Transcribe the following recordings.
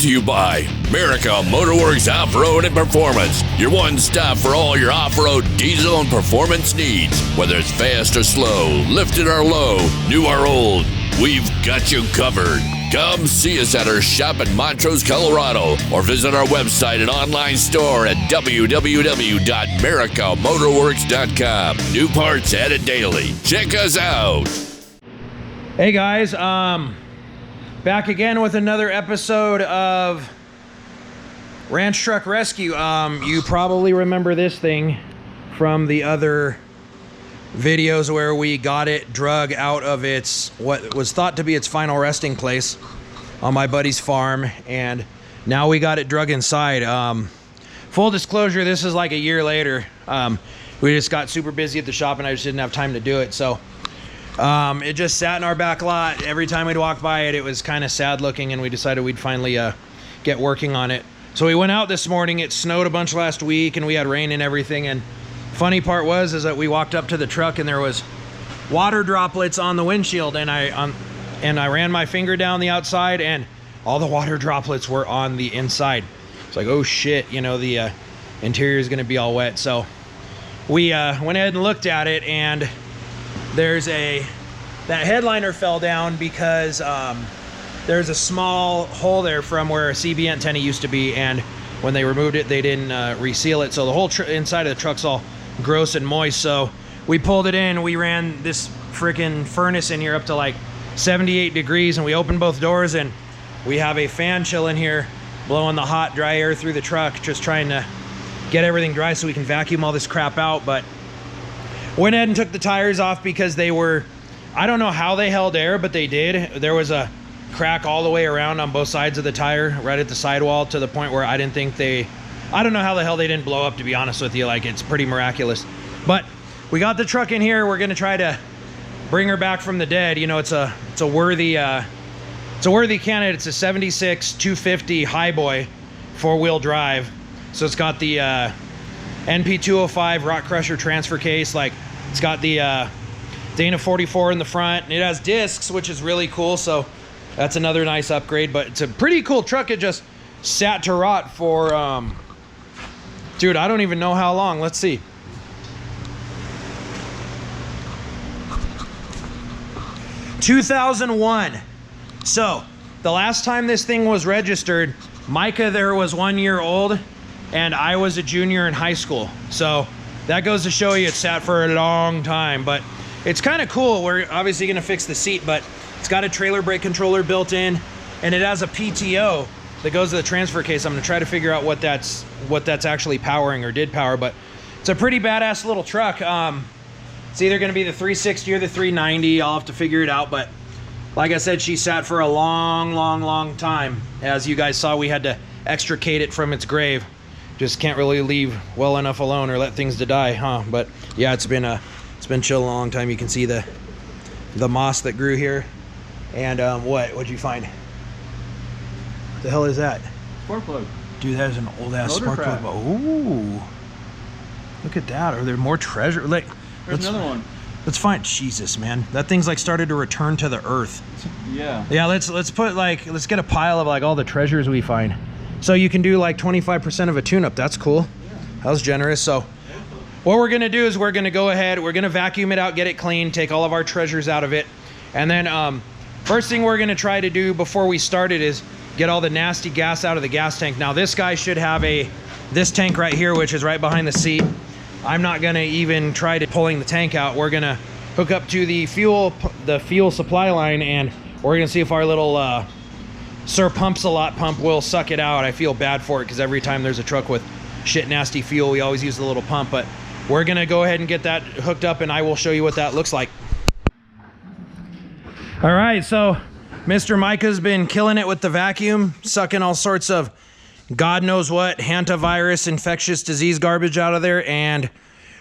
to you by America Motorworks Off-Road and Performance, your one stop for all your off-road diesel and performance needs. Whether it's fast or slow, lifted or low, new or old, we've got you covered. Come see us at our shop in Montrose, Colorado, or visit our website and online store at www.americamotorworks.com. New parts added daily. Check us out. Hey guys, back again with another episode of Ranch Truck Rescue. You probably remember this thing from the other videos where we got it drug out of its, what was thought to be its final resting place on my buddy's farm, and now we got it drug inside. Full disclosure, this is like a year later. We just got super busy at the shop and I just didn't have time to do it, so it just sat in our back lot. Every time we'd walk by it, it was kind of sad looking, and we decided we'd finally get working on it. So we went out this morning. It snowed a bunch last week and we had rain and everything, and funny part is that we walked up to the truck and there was water droplets on the windshield, and I ran my finger down the outside and all the water droplets were on the inside. It's like, oh shit, you know, the interior is gonna be all wet. So we went ahead and looked at it, and there's that headliner fell down because there's a small hole there from where a CB antenna used to be, and when they removed it, they didn't reseal it. So the whole inside of the truck's all gross and moist. So we pulled it in. We ran this freaking furnace in here up to like 78 degrees, and we opened both doors, and we have a fan chilling here blowing the hot, dry air through the truck, just trying to get everything dry so we can vacuum all this crap out. But went ahead and took the tires off because they were, I don't know how they held air, but they did. There was a crack all the way around on both sides of the tire, right at the sidewall, to the point where I didn't think I don't know how the hell they didn't blow up, to be honest with you. Like, it's pretty miraculous. But we got the truck in here. We're gonna try to bring her back from the dead. You know, it's a worthy candidate. It's a 76 250 Highboy 4-wheel drive. So it's got the NP205 rock crusher transfer case. Like, it's got the Dana 44 in the front, and it has discs, which is really cool. So that's another nice upgrade. But it's a pretty cool truck. It just sat to rot for dude, I don't even know how long. Let's see. (2001). So the last time this thing was registered, Micah there was 1 year old and I was a junior in high school. So that goes to show you it sat for a long time. But it's kind of cool. We're obviously gonna fix the seat, but it's got a trailer brake controller built in, and it has a PTO that goes to the transfer case. I'm gonna try to figure out what that's actually powering, or did power. But it's a pretty badass little truck. It's either gonna be the 360 or the 390. I'll have to figure it out. But like I said, she sat for a long time. As you guys saw, we had to extricate it from its grave. Just can't really leave well enough alone or let things to die, huh? But yeah, it's been chill a long time. You can see the moss that grew here. And what'd you find? The hell is that? Spark plug. Dude, that is an old ass Motor spark plug. Ooh, look at that. Are there more treasure? Like, there's another one. Let's find. Jesus, man, that thing's like started to return to the earth. Yeah. Yeah. Let's get a pile of like all the treasures we find. So you can do like 25% of a tune-up. That's cool. Yeah. That was generous. So what we're gonna do is we're gonna go ahead. We're gonna vacuum it out, get it clean, take all of our treasures out of it, and then first thing we're gonna try to do before we start it is get all the nasty gas out of the gas tank. Now this guy should have this tank right here, which is right behind the seat. I'm not gonna even try to pulling the tank out. We're gonna hook up to the fuel supply line, and we're gonna see if our little Sir Pumps-A-Lot pump will suck it out. I feel bad for it because every time there's a truck with shit nasty fuel, we always use the little pump. But we're gonna go ahead and get that hooked up, and I will show you what that looks like. All right, so Mr. Micah's been killing it with the vacuum, sucking all sorts of God knows what hantavirus infectious disease garbage out of there, and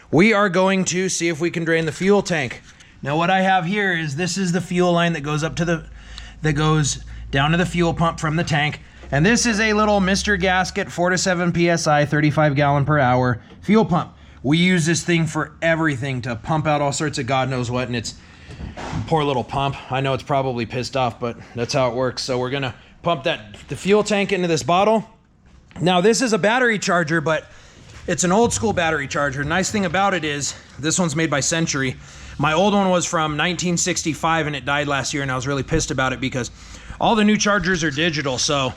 we are going to see if we can drain the fuel tank. Now what I have here is, this is the fuel line that goes goes down to the fuel pump from the tank, and this is a little Mr. Gasket 4 to 7 psi 35 gallon per hour fuel pump. We use this thing for everything, to pump out all sorts of God knows what, and it's poor little pump. I know it's probably pissed off, but that's how it works. So we're gonna pump the fuel tank into this bottle. Now this is a battery charger, but it's an old school battery charger. Nice thing about it is this one's made by Century. My old one was from 1965 and it died last year, and I was really pissed about it because all the new chargers are digital. So,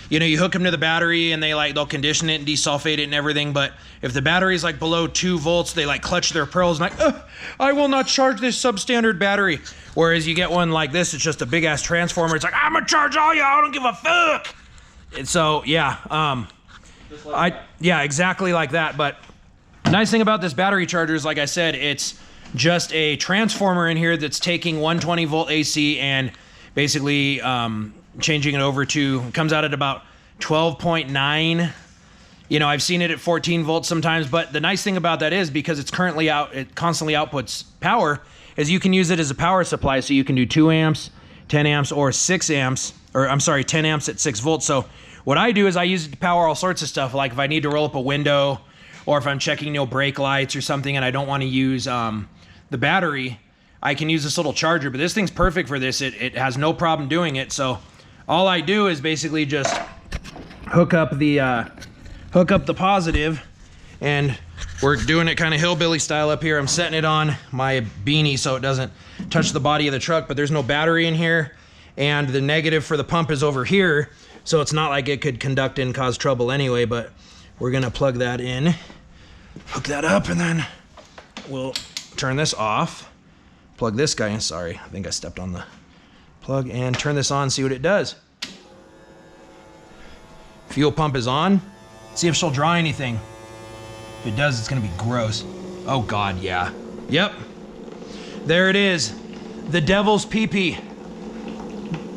you know, you hook them to the battery and they'll condition it and desulfate it and everything. But if the battery is like below 2 volts, they like clutch their pearls and like, I will not charge this substandard battery. Whereas you get one like this, it's just a big ass transformer. It's like, I'm gonna charge all y'all, I don't give a fuck. And so, yeah, yeah, exactly like that. But nice thing about this battery charger is, like I said, it's just a transformer in here that's taking 120 volt AC and basically changing it over to, comes out at about 12.9. You know, I've seen it at 14 volts sometimes, but the nice thing about that is because it's currently out, it constantly outputs power, is you can use it as a power supply. So you can do 2 amps, 10 amps, or 6 amps, or I'm sorry, 10 amps at 6 volts. So what I do is I use it to power all sorts of stuff. Like if I need to roll up a window, or if I'm checking, you know, brake lights or something and I don't want to use the battery, I can use this little charger. But this thing's perfect for this. It has no problem doing it. So all I do is basically just hook up the positive, and we're doing it kind of hillbilly style up here. I'm setting it on my beanie so it doesn't touch the body of the truck, but there's no battery in here, and the negative for the pump is over here, so it's not like it could conduct and cause trouble anyway. But we're gonna plug that in, hook that up, and then we'll turn this off, plug this guy in. Sorry, I think I stepped on the plug, and turn this on, see what it does. Fuel pump is on. See if she'll draw anything. If it does, it's gonna be gross. Oh God, yeah. Yep. There it is. The devil's pee-pee.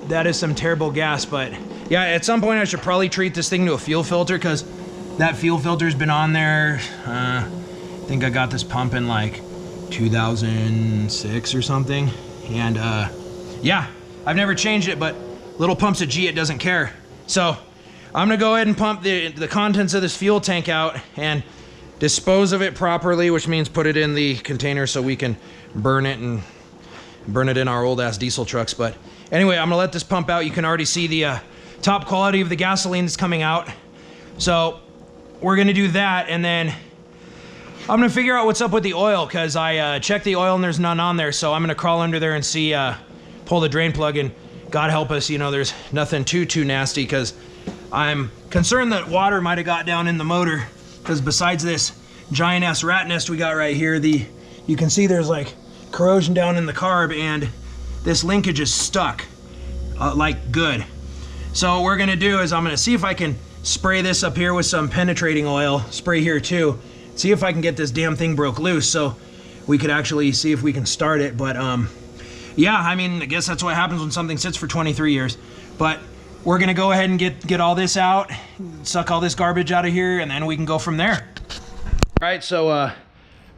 That is some terrible gas, but yeah, at some point I should probably treat this thing to a fuel filter, because that fuel filter's been on there. I think I got this pump in like 2006 or something. And yeah, I've never changed it, but little pumps at G, it doesn't care. So I'm gonna go ahead and pump the contents of this fuel tank out and dispose of it properly, which means put it in the container so we can burn it in our old ass diesel trucks. But anyway, I'm gonna let this pump out. You can already see the top quality of the gasoline that's coming out. So we're gonna do that, and then I'm gonna figure out what's up with the oil, because I checked the oil and there's none on there. So I'm gonna crawl under there and see, pull the drain plug, and God help us, you know, there's nothing too nasty, because I'm concerned that water might have got down in the motor, because besides this giant ass rat nest we got right here, you can see there's like corrosion down in the carb, and this linkage is stuck like good. So what we're gonna do is I'm gonna see if I can spray this up here with some penetrating oil, spray here too, see if I can get this damn thing broke loose so we could actually see if we can start it. But yeah, I mean, I guess that's what happens when something sits for 23 years. But we're gonna go ahead and get all this out, suck all this garbage out of here, and then we can go from there. All right, so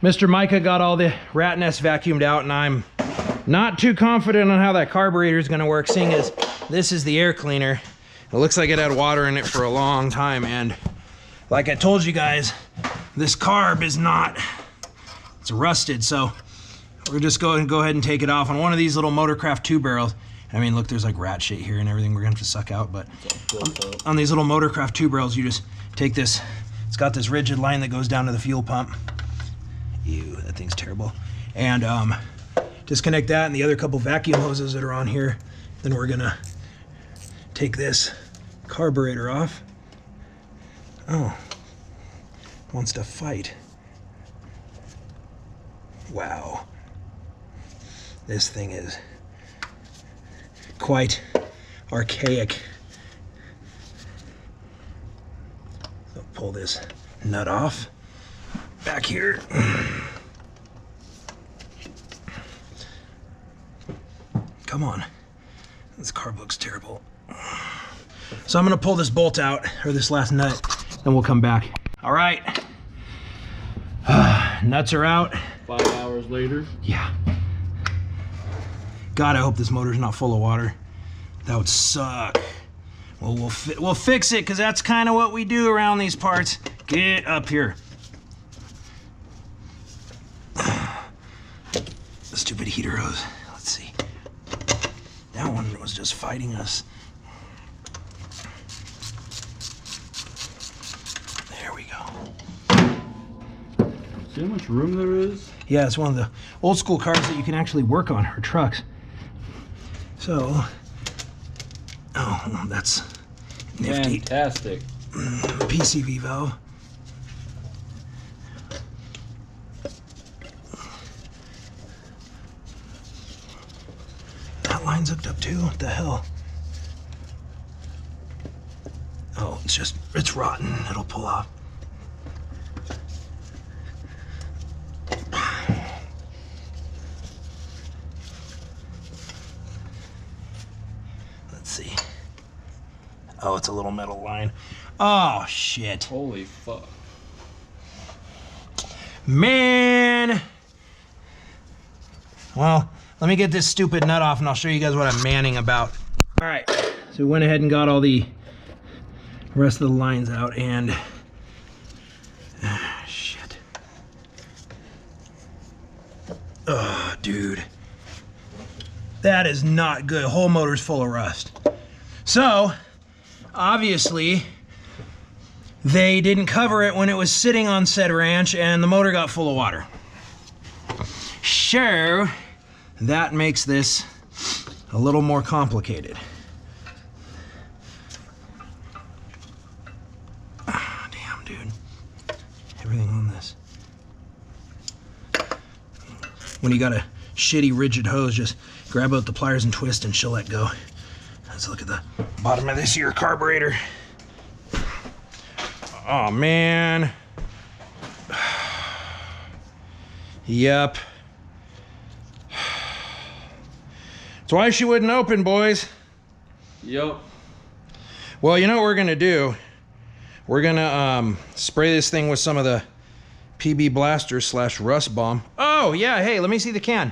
Mr. Micah got all the rat nest vacuumed out, and I'm not too confident on how that carburetor is gonna work, seeing as this is the air cleaner. It looks like it had water in it for a long time, and like I told you guys, this carb is not, it's rusted, so we're just going to go ahead and take it off on one of these little Motorcraft 2 barrels. I mean, look, there's like rat shit here and everything we're gonna have to suck out, but on these little Motorcraft 2 barrels, you just take this, it's got this rigid line that goes down to the fuel pump. Ew, that thing's terrible. And disconnect that and the other couple vacuum hoses that are on here. Then we're gonna take this carburetor off. Oh, wants to fight. Wow. This thing is quite archaic. So pull this nut off back here. Come on, this carb looks terrible. So I'm gonna pull this bolt out, or this last nut, and we'll come back. All right, nuts are out. 5 hours later. Yeah. God, I hope this motor's not full of water. That would suck. Well, we'll fix it, because that's kind of what we do around these parts. Get up here. The stupid heater hose. Let's see. That one was just fighting us. See how much room there is? Yeah, it's one of the old school cars that you can actually work on, or trucks. So, oh, that's nifty. Fantastic. PCV valve. That line's hooked up too. What the hell? Oh, it's rotten. It'll pull off. Let's see. Oh, it's a little metal line. Oh, shit. Holy fuck. Man. Well, let me get this stupid nut off and I'll show you guys what I'm manning about. All right, so we went ahead and got all the rest of the lines out and shit. Oh, dude. That is not good. Whole motor's full of rust. So, obviously, they didn't cover it when it was sitting on said ranch and the motor got full of water. Sure, that makes this a little more complicated. Ah, damn, dude. Everything on this. When you got a shitty rigid hose, just grab out the pliers and twist and she'll let go. Let's look at the bottom of this here carburetor. Oh, man. Yep. That's why she wouldn't open, boys. Yep. Well, you know what we're gonna do? We're gonna spray this thing with some of the PB Blaster / Rust Bomb. Oh, yeah, hey, let me see the can.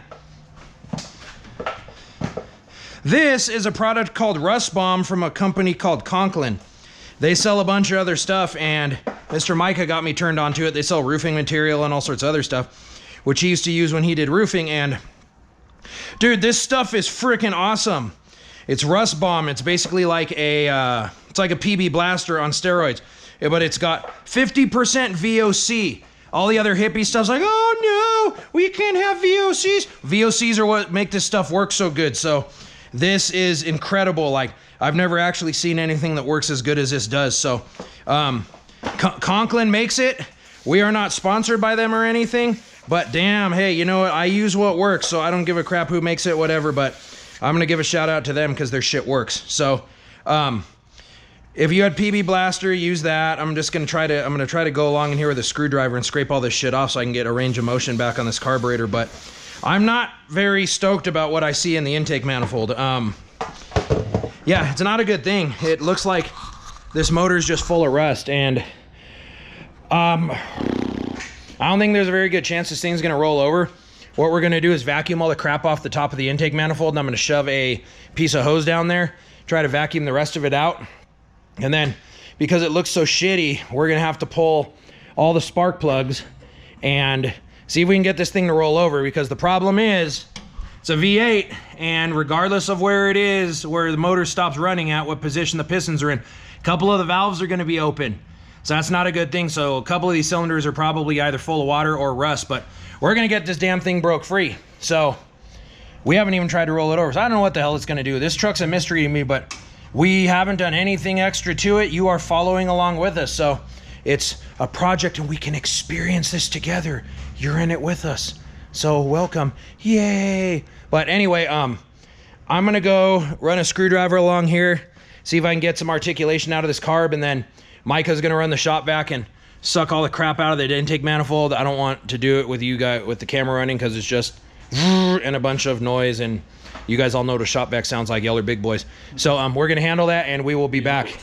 This is a product called Rust Bomb from a company called Conklin. They sell a bunch of other stuff, and Mr. Micah got me turned on to it. They sell roofing material and all sorts of other stuff, which he used to use when he did roofing, and dude, this stuff is freaking awesome. It's Rust Bomb. It's basically like a PB Blaster on steroids, but it's got 50% VOC. All the other hippie stuff's like, oh no, we can't have VOCs. VOCs are what make this stuff work so good. So this is incredible. Like, I've never actually seen anything that works as good as this does. So Conklin makes it. We are not sponsored by them or anything, but damn, hey, you know what? I use what works, so I don't give a crap who makes it, whatever, but I'm gonna give a shout out to them because their shit works. So if you had PB Blaster, use that. I'm gonna try to go along in here with a screwdriver and scrape all this shit off so I can get a range of motion back on this carburetor, but I'm not very stoked about what I see in the intake manifold. Yeah, it's not a good thing. It looks like this motor's just full of rust, and I don't think there's a very good chance this thing's gonna roll over. What we're gonna do is vacuum all the crap off the top of the intake manifold, and I'm gonna shove a piece of hose down there, try to vacuum the rest of it out. And then, because it looks so shitty, we're gonna have to pull all the spark plugs and see if we can get this thing to roll over, because the problem is, it's a V8, and regardless of where it is, where the motor stops running at, what position the pistons are in, a couple of the valves are gonna be open. So that's not a good thing. So a couple of these cylinders are probably either full of water or rust, but we're gonna get this damn thing broke free. So we haven't even tried to roll it over. So I don't know what the hell it's gonna do. This truck's a mystery to me, but we haven't done anything extra to it. You are following along with us. So it's a project and we can experience this together. You're in it with us. So welcome, yay. But anyway, I'm gonna go run a screwdriver along here, see if I can get some articulation out of this carb, and then Micah's gonna run the shop vac and suck all the crap out of the intake manifold. I don't want to do it with you guys with the camera running because it's just and a bunch of noise, and you guys all know what a shop vac sounds like, yeller big boys. So we're gonna handle that and we will be back.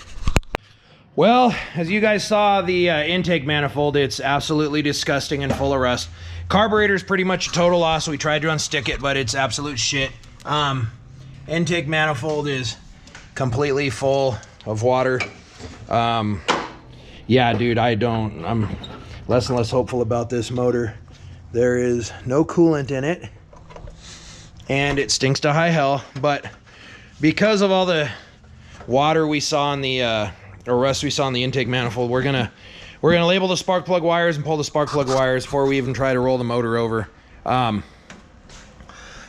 Well, as you guys saw, the intake manifold, it's absolutely disgusting and full of rust. Carburetor's pretty much a total loss. We tried to unstick it, but it's absolute shit. Intake manifold is completely full of water. Yeah, dude, I'm less and less hopeful about this motor. There is no coolant in it, and it stinks to high hell, but because of all the water we saw in the or rust we saw in the intake manifold, we're gonna we're gonna label the spark plug wires and pull the spark plug wires before we even try to roll the motor over.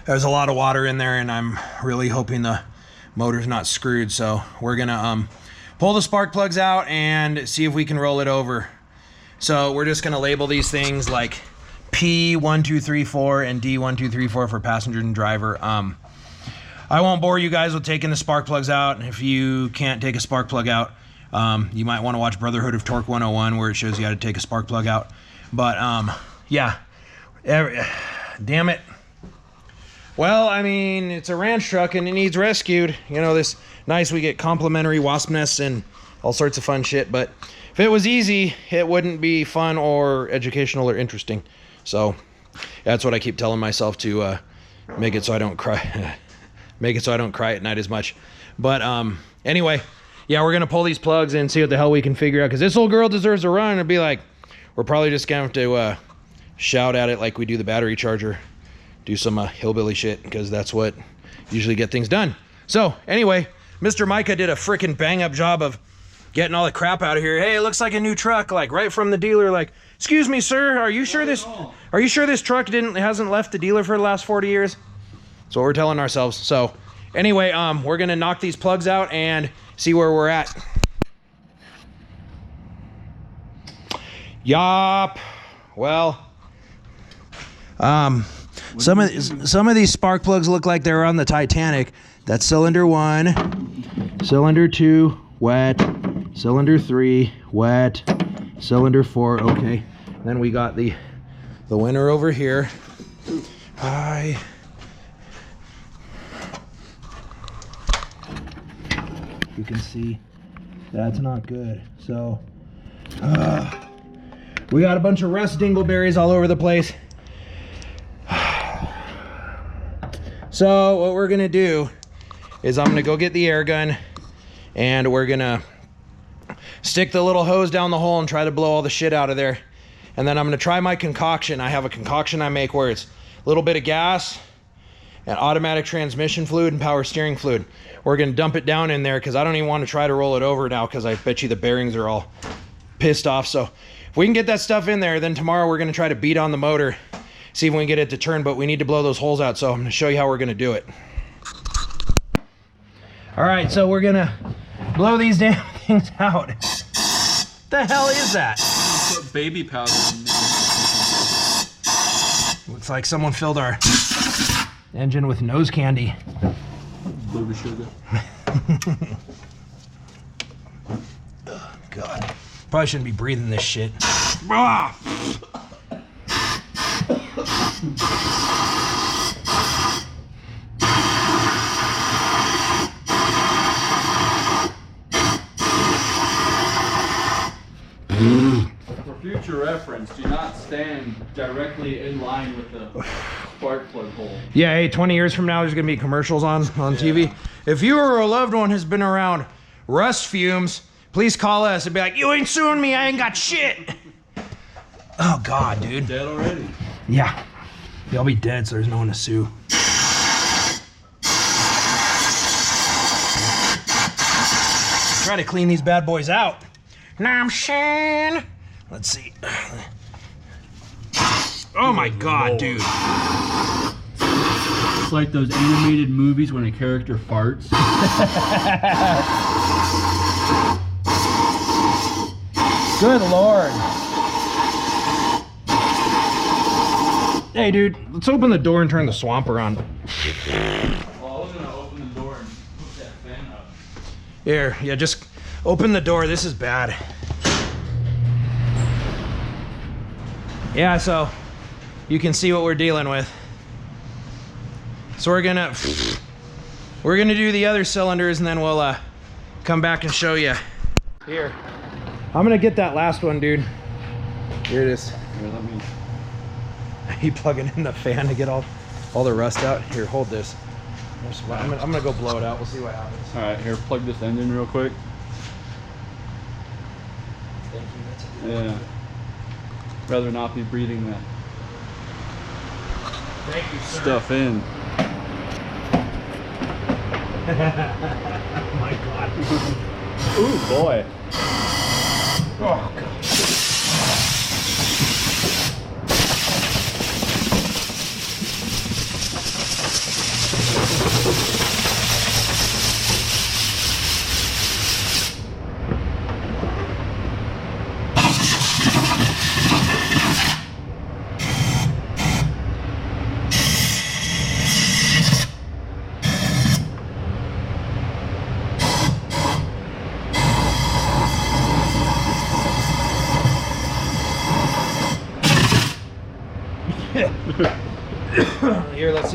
There's a lot of water in there, and I'm really hoping the motor's not screwed. So we're gonna pull the spark plugs out and see if we can roll it over. So we're just gonna label these things like P1234 and D1234 for passenger and driver. I won't bore you guys with taking the spark plugs out. If you can't take a spark plug out, you might want to watch Brotherhood of Torque 101 where it shows you how to take a spark plug out. But yeah, damn it. Well, I mean, it's a ranch truck and it needs rescued. You know, this nice, we get complimentary wasp nests and all sorts of fun shit. But if it was easy, it wouldn't be fun or educational or interesting. So that's what I keep telling myself to make it so I don't cry. Make it so I don't cry at night as much. But anyway, yeah, we're gonna pull these plugs and see what the hell we can figure out, because this old girl deserves a run. It'd be like, we're probably just gonna have to shout at it like we do the battery charger, do some hillbilly shit, because that's what usually get things done. So anyway, Mr. Micah did a freaking bang up job of getting all the crap out of here. Hey, it looks like a new truck, like right from the dealer. Like, excuse me, sir, are you sure this truck hasn't left the dealer for the last 40 years? That's what we're telling ourselves. So anyway, we're gonna knock these plugs out and see where we're at. Yup. Well, some of these spark plugs look like they're on the Titanic. That's cylinder 1, cylinder 2, wet, cylinder 3, wet, cylinder 4, okay. And then we got the winner over here. Hi. You can see that's not good. So we got a bunch of rust dingleberries all over the place. So what we're gonna do is I'm gonna go get the air gun and we're gonna stick the little hose down the hole and try to blow all the shit out of there. And then I'm gonna try my concoction. I have a concoction I make where it's a little bit of gas and automatic transmission fluid and power steering fluid. We're gonna dump it down in there because I don't even want to try to roll it over now because I bet you the bearings are all pissed off. So if we can get that stuff in there, then tomorrow we're gonna try to beat on the motor, see if we can get it to turn, but we need to blow those holes out. So I'm gonna show you how we're gonna do it. All right, so we're gonna blow these damn things out. The hell is that? Put baby powder in there. Looks like someone filled our engine with nose candy. Baby sugar. Oh, God. Probably shouldn't be breathing this shit. Ah! For future reference, do not stand directly in line with the spark plug hole. Yeah, hey, 20 years from now, there's gonna be commercials on TV. If you or a loved one has been around rust fumes, please call us and be like, you ain't suing me, I ain't got shit. Oh, God, dude. Dead already. Yeah. They'll be dead, so there's no one to sue. Try to clean these bad boys out. Now I'm saying. Let's see. Oh my God, dude. It's like those animated movies when a character farts. Good Lord. Hey, dude, let's open the door and turn the swamp around. Well, I was gonna open the door and put that fan up. Here, yeah, just open the door. This is bad. Yeah, so you can see what we're dealing with. So we're gonna do the other cylinders and then we'll come back and show you. Here, I'm gonna get that last one, dude. Here it is. Here, let me. You plugging in the fan to get all the rust out? Here, hold this. I'm gonna go blow it out. We'll see what happens. All right, here, plug this engine real quick. Thank you. That's a good Yeah. Rather not be breathing that Thank you, sir. stuff in. Oh my God. Ooh, boy. Oh God.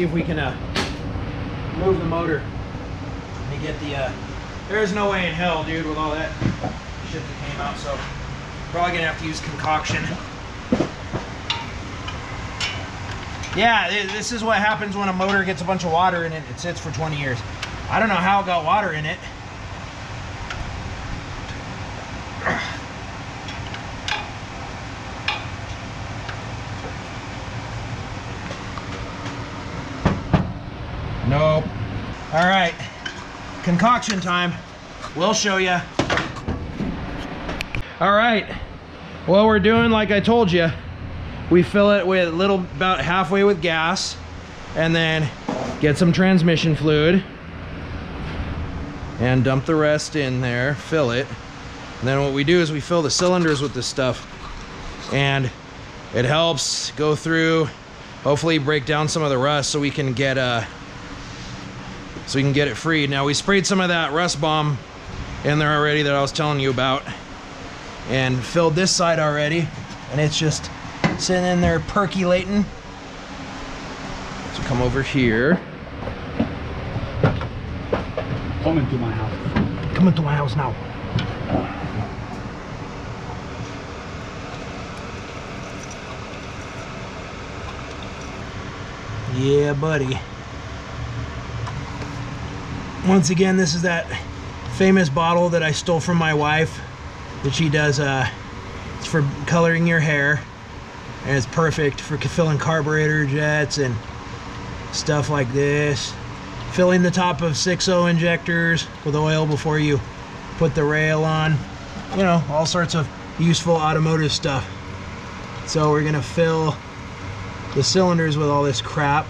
see if we can move the motor and get the, there's no way in hell, dude, with all that shit that came out, so probably gonna have to use concoction. Yeah, this is what happens when a motor gets a bunch of water in it. It sits for 20 years. I don't know how it got water in it. Nope. All right, concoction time. We'll show you. All right, what we're doing, like I told you, we fill it with about halfway with gas, and then get some transmission fluid and dump the rest in there, fill it. And then what we do is we fill the cylinders with this stuff, and it helps go through, hopefully break down some of the rust so we can get it freed. Now we sprayed some of that rust bomb in there already that I was telling you about, and filled this side already, and it's just sitting in there percolating. So come over here. Come into my house. Come into my house now. Yeah, buddy. Once again, this is that famous bottle that I stole from my wife that she does. It's for coloring your hair, and it's perfect for filling carburetor jets and stuff like this. Filling the top of 6.0 injectors with oil before you put the rail on. You know, all sorts of useful automotive stuff. So we're gonna fill the cylinders with all this crap.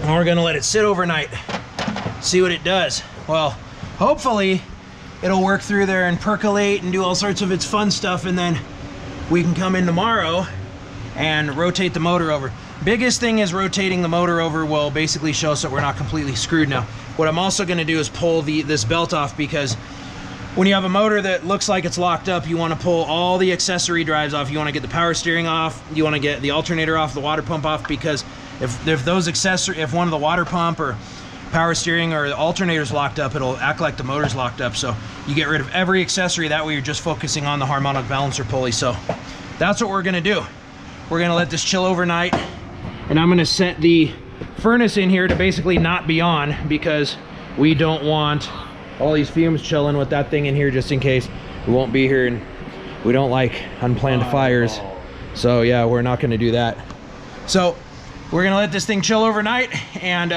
And we're gonna let it sit overnight, see what it does. Well, hopefully it'll work through there and percolate and do all sorts of its fun stuff, and then we can come in tomorrow and rotate the motor over. Biggest thing is rotating the motor over will basically show us that we're not completely screwed now. What I'm also gonna do is pull this belt off, because when you have a motor that looks like it's locked up, you wanna pull all the accessory drives off. You wanna get the power steering off, you wanna get the alternator off, the water pump off, because if one of the water pump or power steering or the alternator's locked up, it'll act like the motor's locked up. So you get rid of every accessory, that way you're just focusing on the harmonic balancer pulley. So that's what we're gonna do. We're gonna let this chill overnight, and I'm gonna set the furnace in here to basically not be on, because we don't want all these fumes chilling with that thing in here, just in case we won't be here and we don't like unplanned fires. So yeah, we're not gonna do that. So we're gonna let this thing chill overnight, and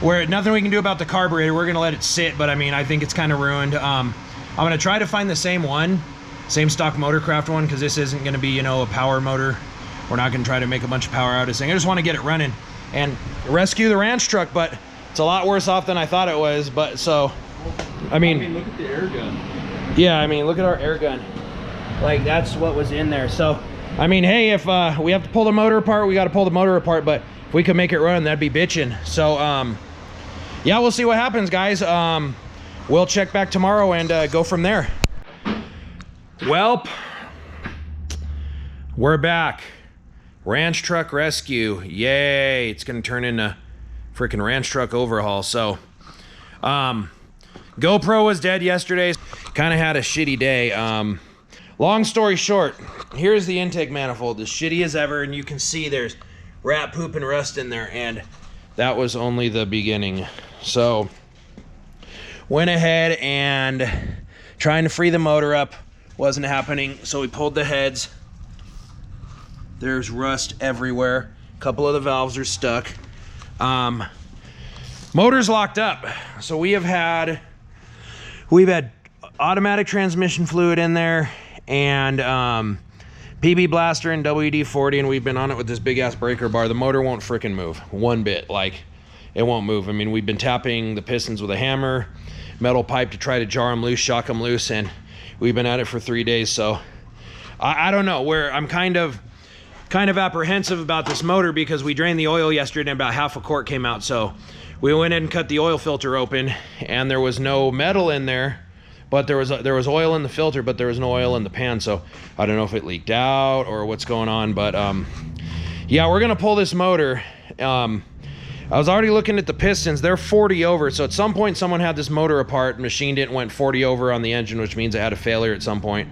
nothing we can do about the carburetor. We're gonna let it sit, but I mean, I think it's kind of ruined. I'm gonna try to find the same stock Motorcraft one, because this isn't gonna be, you know, a power motor. We're not gonna try to make a bunch of power out of this thing. I just want to get it running and rescue the ranch truck, but it's a lot worse off than I thought it was. But so, I mean look at the air gun. Yeah, I mean, look at our air gun. Like, that's what was in there. So, I mean, hey, if we have to pull the motor apart, we got to pull the motor apart, but if we could make it run, that'd be bitchin'. So, yeah, we'll see what happens, guys. We'll check back tomorrow and go from there. Welp, we're back. Ranch truck rescue. Yay. It's going to turn into freaking ranch truck overhaul. So, GoPro was dead yesterday. Kind of had a shitty day. Long story short, here's the intake manifold, as shitty as ever, and you can see there's rat poop and rust in there, and that was only the beginning. So, went ahead and trying to free the motor up, wasn't happening, so we pulled the heads. There's rust everywhere. A couple of the valves are stuck. Motor's locked up. So we've had automatic transmission fluid in there, and PB Blaster and WD-40, and we've been on it with this big ass breaker bar. The motor won't frickin' move one bit. Like, it won't move. I mean, we've been tapping the pistons with a hammer, metal pipe to try to jar them loose, shock them loose, and we've been at it for 3 days. So I don't know, I'm kind of apprehensive about this motor, because we drained the oil yesterday and about half a quart came out. So we went in and cut the oil filter open, and there was no metal in there, but there was oil in the filter, but there was no oil in the pan. So I don't know if it leaked out or what's going on, but yeah, we're gonna pull this motor. I was already looking at the pistons. They're 40 over. So at some point, someone had this motor apart, machined it, and went 40 over on the engine, which means it had a failure at some point.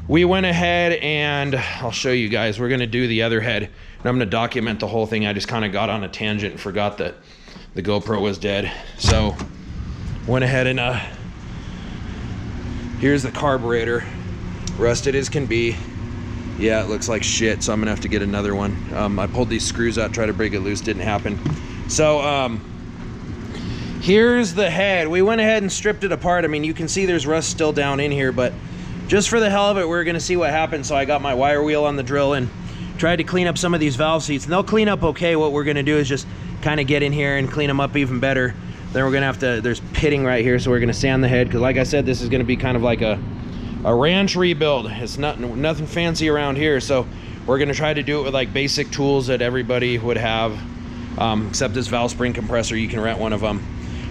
We went ahead and I'll show you guys. We're going to do the other head, and I'm going to document the whole thing. I just kind of got on a tangent and forgot that the GoPro was dead. So went ahead and here's the carburetor, rusted as can be. Yeah, it looks like shit, so I'm gonna have to get another one. I pulled these screws out, tried to break it loose, didn't happen. So here's the head. We went ahead and stripped it apart. I mean, you can see there's rust still down in here, but just for the hell of it, we're gonna see what happens. So I got my wire wheel on the drill and tried to clean up some of these valve seats, and they'll clean up okay. What we're gonna do is just kind of get in here and clean them up even better. Then we're gonna have to, there's pitting right here, so we're gonna sand the head, because like I said, this is gonna be kind of like a ranch rebuild. It's nothing fancy around here, so we're gonna try to do it with like basic tools that everybody would have, except this valve spring compressor. You can rent one of them,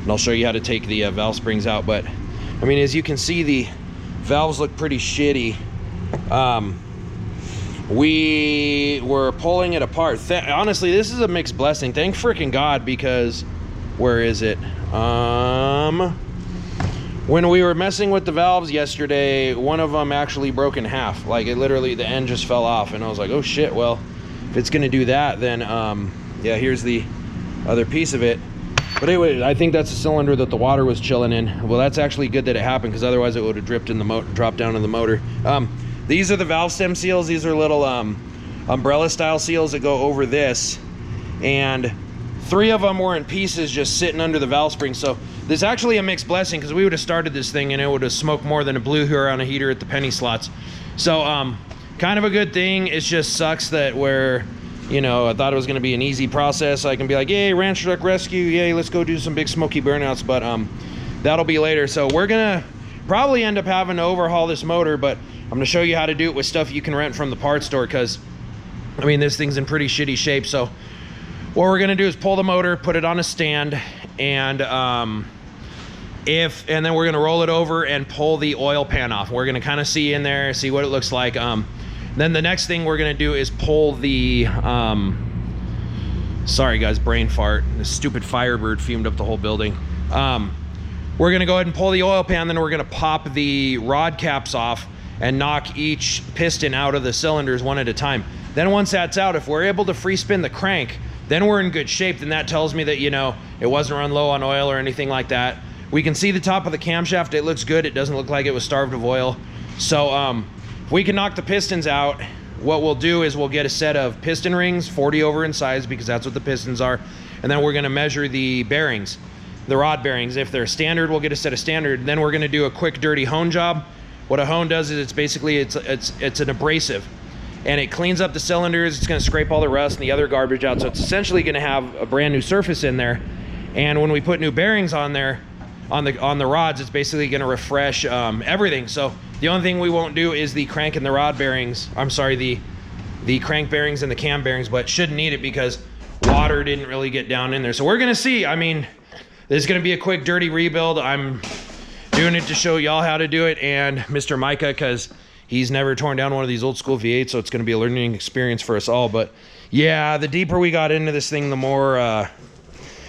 and I'll show you how to take the valve springs out. But I mean, as you can see, the valves look pretty shitty. We were pulling it apart. Honestly, this is a mixed blessing. Thank freaking God, because where is it? When we were messing with the valves yesterday, one of them actually broke in half. Like, it literally, the end just fell off, and I was like, oh shit, well, if it's gonna do that, then yeah, here's the other piece of it. But anyway, I think that's a cylinder that the water was chilling in. Well, that's actually good that it happened, because otherwise it would have dripped in the motor, dropped down in the motor. These are the valve stem seals. These are little umbrella style seals that go over this, and 3 of them were in pieces just sitting under the valve spring. So this is actually a mixed blessing, because we would have started this thing and it would have smoked more than it blew here on a heater at the penny slots. So kind of a good thing. It just sucks that we're, you know, I thought it was going to be an easy process. I can be like, yay, ranch truck rescue, yay, let's go do some big smoky burnouts, but that'll be later. So we're gonna probably end up having to overhaul this motor, but I'm gonna show you how to do it with stuff you can rent from the parts store, because I mean, this thing's in pretty shitty shape. So what we're gonna do is pull the motor, put it on a stand, and then we're gonna roll it over and pull the oil pan off. We're gonna kind of see in there, see what it looks like. Then the next thing we're gonna do is pull the sorry guys, brain fart. This stupid Firebird fumed up the whole building. We're gonna go ahead and pull the oil pan, then we're gonna pop the rod caps off and knock each piston out of the cylinders one at a time. Then once that's out, if we're able to free spin the crank, then we're in good shape. Then that tells me that, you know, it wasn't run low on oil or anything like that. We can see the top of the camshaft. It looks good. It doesn't look like it was starved of oil. So if we can knock the pistons out, what we'll do is we'll get a set of piston rings, 40 over in size, because that's what the pistons are. And then we're gonna measure the bearings, the rod bearings. If they're standard, we'll get a set of standard. Then we're gonna do a quick dirty hone job. What a hone does is it's basically, it's an abrasive, and it cleans up the cylinders. It's gonna scrape all the rust and the other garbage out. So it's essentially gonna have a brand new surface in there. And when we put new bearings on there, on the rods, it's basically gonna refresh everything. So the only thing we won't do is the crank and the rod bearings. I'm sorry, the crank bearings and the cam bearings, but shouldn't need it because water didn't really get down in there. So we're gonna see. I mean, this is gonna be a quick dirty rebuild. I'm doing it to show y'all how to do it, and Mr. Micah, because he's never torn down one of these old school V8s, so it's gonna be a learning experience for us all. But yeah, the deeper we got into this thing, the more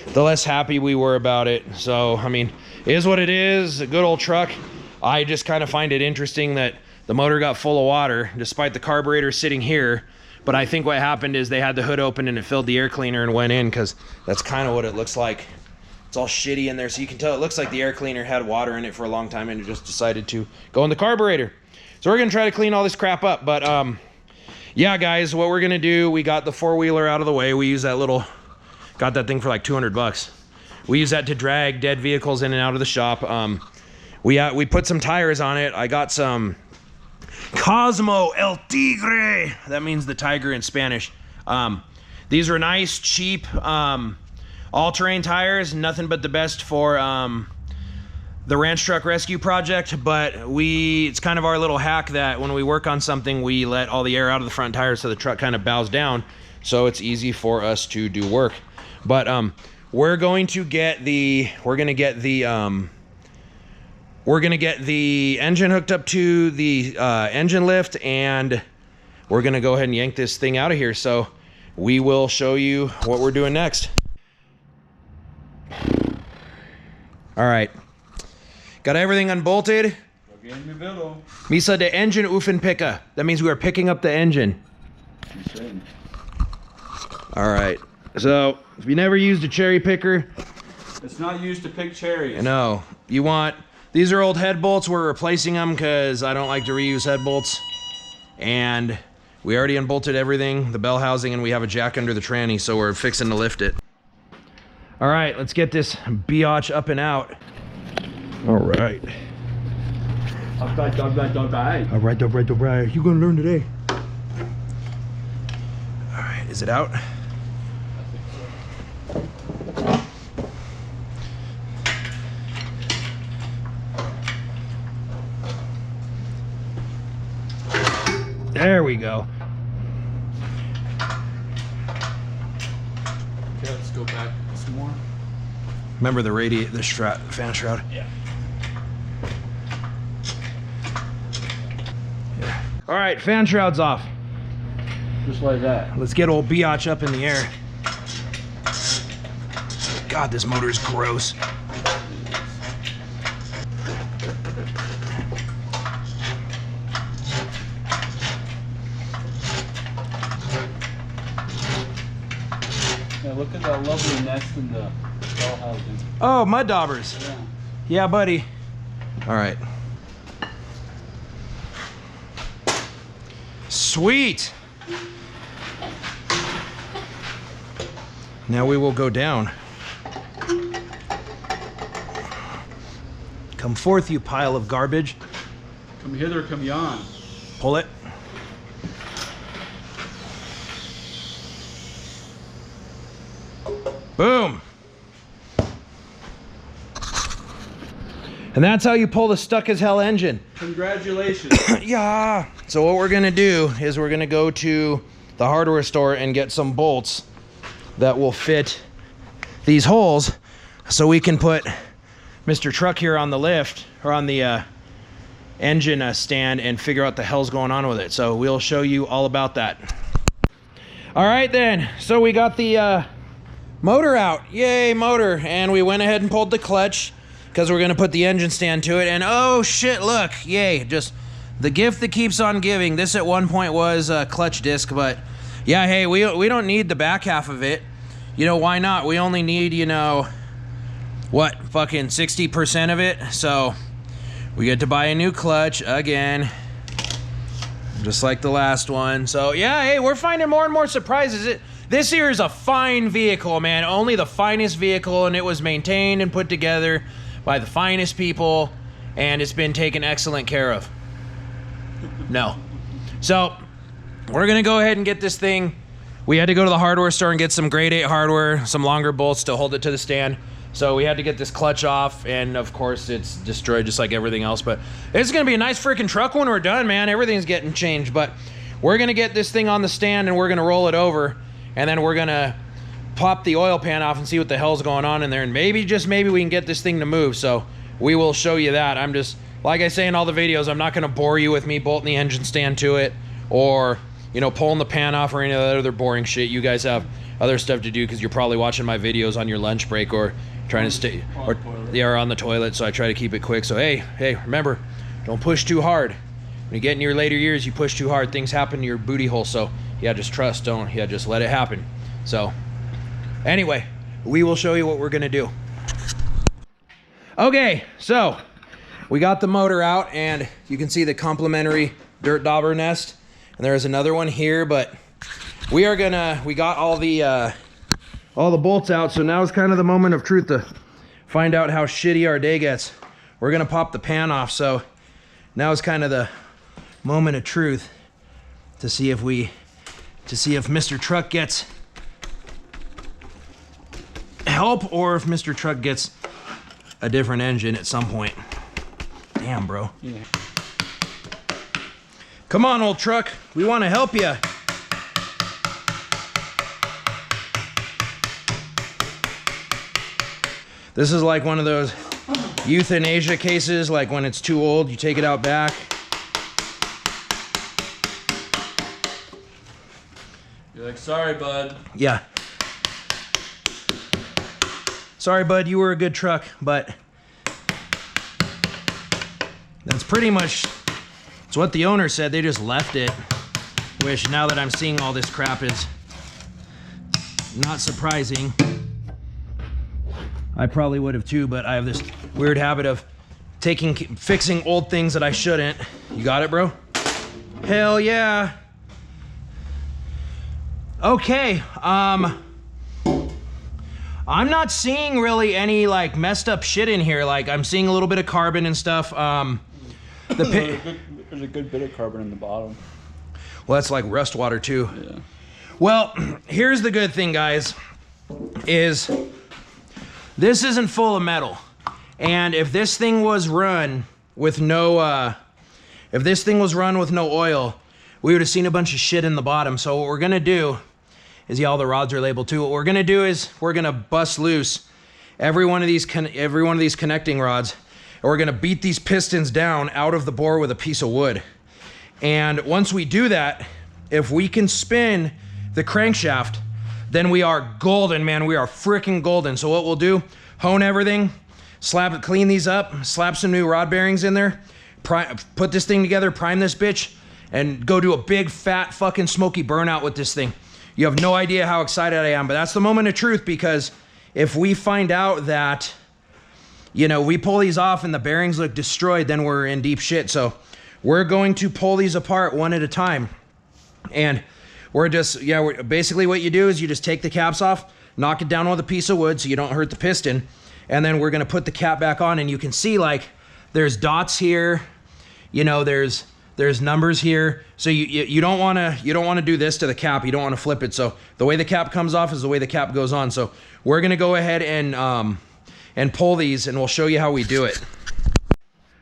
the less happy we were about it. So I mean, it is what it is. A good old truck. I just kind of find it interesting that the motor got full of water despite the carburetor sitting here. But I think what happened is they had the hood open and it filled the air cleaner and went in, because that's kind of what it looks like. It's all shitty in there, so you can tell it looks like the air cleaner had water in it for a long time and it just decided to go in the carburetor. So we're gonna try to clean all this crap up. But yeah guys, what we're gonna do, we got the four-wheeler out of the way. We use that little, got that thing for like 200 bucks. We use that to drag dead vehicles in and out of the shop. We put some tires on it. I got some Cosmo El Tigre. That means the tiger in Spanish. These are nice, cheap, all-terrain tires. Nothing but the best for the Ranch Truck Rescue Project. But it's kind of our little hack that when we work on something, we let all the air out of the front tires so the truck kind of bows down, so it's easy for us to do work. But we're gonna get the we're gonna get the engine hooked up to the engine lift, and we're gonna go ahead and yank this thing out of here. So we will show you what we're doing next. All right, got everything unbolted. Misa de engine oefen picken. That means we are picking up the engine. All right, so if you never used a cherry picker, it's not used to pick cherries. No, you want, these are old head bolts. We're replacing them because I don't like to reuse head bolts. And we already unbolted everything, the bell housing, and we have a jack under the tranny, so we're fixing to lift it. All right, let's get this biatch up and out. All right. All right. All right. You're gonna learn today. All right, is it out? There we go. Okay, let's go back some more. Remember the fan shroud? Yeah. All right, fan shroud's off. Just like that. Let's get old biatch up in the air. God, this motor is gross. Yeah, look at that lovely nest in the bell housing. Oh, mud daubers. Yeah. Yeah, buddy. All right. Sweet. Now we will go down. Come forth, you pile of garbage. Come hither, come yon. Pull it. Boom. And that's how you pull the stuck as hell engine. Congratulations. Yeah. So what we're gonna do is we're gonna go to the hardware store and get some bolts that will fit these holes, so we can put Mr. Truck here on the lift, or on the engine stand, and figure out the hell's going on with it. So we'll show you all about that. All right then, so we got the motor out. Yay, motor. And we went ahead and pulled the clutch because we're gonna put the engine stand to it. And oh shit, look, yay, just the gift that keeps on giving. This at one point was a clutch disc, but yeah, hey, we don't need the back half of it. You know, why not? We only need, you know, what, fucking 60% of it. So we get to buy a new clutch again, just like the last one. So yeah, hey, we're finding more and more surprises. This here is a fine vehicle, man. Only the finest vehicle, and it was maintained and put together by the finest people, and it's been taken excellent care of. No. So we're gonna go ahead and get this thing. We had to go to the hardware store and get some grade 8 hardware, some longer bolts to hold it to the stand. So we had to get this clutch off, and of course it's destroyed just like everything else, but it's gonna be a nice freaking truck when we're done, man. Everything's getting changed, but we're gonna get this thing on the stand and we're gonna roll it over, and then we're gonna pop the oil pan off and see what the hell's going on in there, and maybe, just maybe, we can get this thing to move. So we will show you that. I'm just, like I say in all the videos, I'm not gonna bore you with me bolting the engine stand to it, or, you know, pulling the pan off, or any of that other boring shit. You guys have other stuff to do because you're probably watching my videos on your lunch break, or trying to stay, or yeah, or on the toilet. So I try to keep it quick. So hey, remember, don't push too hard. When you get in your later years, you push too hard, things happen to your booty hole. So yeah, just trust, don't, yeah, just let it happen. So anyway, we will show you what we're gonna do. Okay, so we got the motor out, and you can see the complimentary dirt dauber nest, and there's another one here, but we got all the bolts out, so now is kind of the moment of truth to find out how shitty our day gets. We're gonna pop the pan off, so now is kind of the moment of truth to see if Mr. Truck gets help, or if Mr. Truck gets a different engine at some point. Damn, bro. Yeah. Come on, old truck. We want to help you. This is like one of those euthanasia cases, like when it's too old, you take it out back. You're like, sorry, bud. Yeah. Sorry, bud, you were a good truck, but that's pretty much, it's what the owner said. They just left it, which now that I'm seeing all this crap is not surprising. I probably would have too, but I have this weird habit of fixing old things that I shouldn't. You got it, bro? Hell yeah. Okay, I'm not seeing really any like messed up shit in here. Like I'm seeing a little bit of carbon and stuff. There's a good bit of carbon in the bottom. Well, that's like rust water too. Yeah. Well, here's the good thing, guys, is this isn't full of metal. And if this thing was run with no oil, we would have seen a bunch of shit in the bottom. So what we're gonna do is, yeah, all the rods are labeled too. What we're gonna do is we're gonna bust loose every one of these connecting rods, and we're gonna beat these pistons down out of the bore with a piece of wood. And once we do that, if we can spin the crankshaft, then we are golden, man. We are freaking golden. So what we'll do, hone everything, clean these up, slap some new rod bearings in there, put this thing together, prime this bitch, and go do a big fat fucking smoky burnout with this thing. You have no idea how excited I am, but that's the moment of truth, because if we find out that, you know, we pull these off and the bearings look destroyed, then we're in deep shit. So we're going to pull these apart one at a time. And basically what you do is you just take the caps off, knock it down with a piece of wood so you don't hurt the piston. And then we're gonna put the cap back on, and you can see like there's dots here, you know, there's numbers here. So you don't wanna do this to the cap. You don't wanna flip it. So the way the cap comes off is the way the cap goes on. So we're gonna go ahead and pull these, and we'll show you how we do it.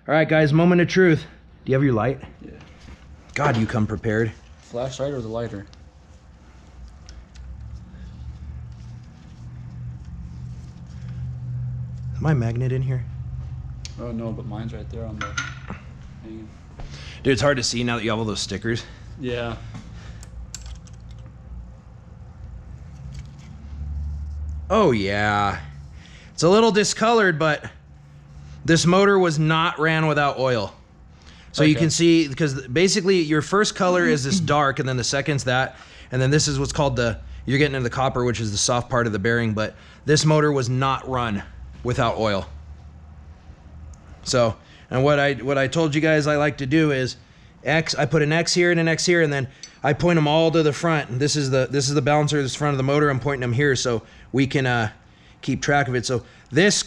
All right, guys, moment of truth. Do you have your light? Yeah. God, you come prepared. Flashlight or the lighter? Is my magnet in here? Oh no, but mine's right there on the hanging. Dude, it's hard to see now that you have all those stickers. Yeah. Oh yeah. It's a little discolored, but this motor was not ran without oil. So okay. You can see, because basically your first color is this dark, and then the second's that, and then this is what's called you're getting into the copper, which is the soft part of the bearing, but this motor was not run without oil. So, and what I told you guys I like to do is I put an X here and an X here, and then I point them all to the front. And this is the balancer, this front of the motor. I'm pointing them here so we can keep track of it. So this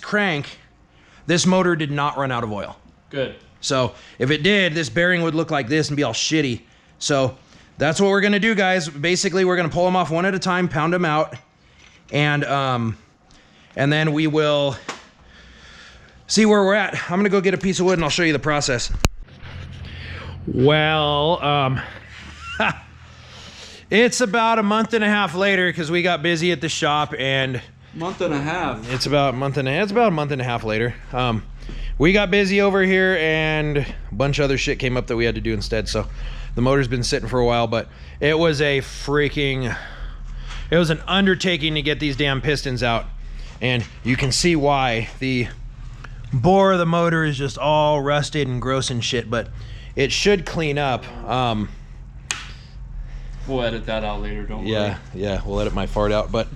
motor did not run out of oil. Good. So if it did, this bearing would look like this and be all shitty. So that's what we're gonna do, guys. Basically, we're gonna pull them off one at a time, pound them out, and then we will see where we're at. I'm gonna go get a piece of wood and I'll show you the process. Well, it's about a month and a half later, because we got busy at the shop, and month and a half. It's about a month and a half later. We got busy over here, and a bunch of other shit came up that we had to do instead. So the motor's been sitting for a while, but it was an undertaking to get these damn pistons out. And you can see why. The bore of the motor is just all rusted and gross and shit, but it should clean up. We'll edit that out later, don't worry. Yeah, we'll edit my fart out. But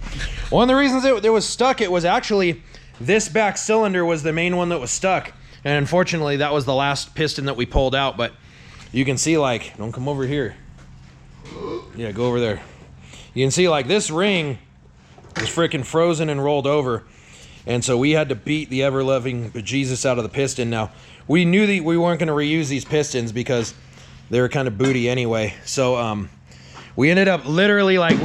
one of the reasons it was stuck, it was actually this back cylinder was the main one that was stuck. And unfortunately, that was the last piston that we pulled out. But you can see, like, don't come over here. Yeah, go over there. You can see, like, this ring was freaking frozen and rolled over. And so we had to beat the ever-loving bejesus out of the piston. Now, we knew that we weren't going to reuse these pistons because they were kind of booty anyway. So we ended up literally, like,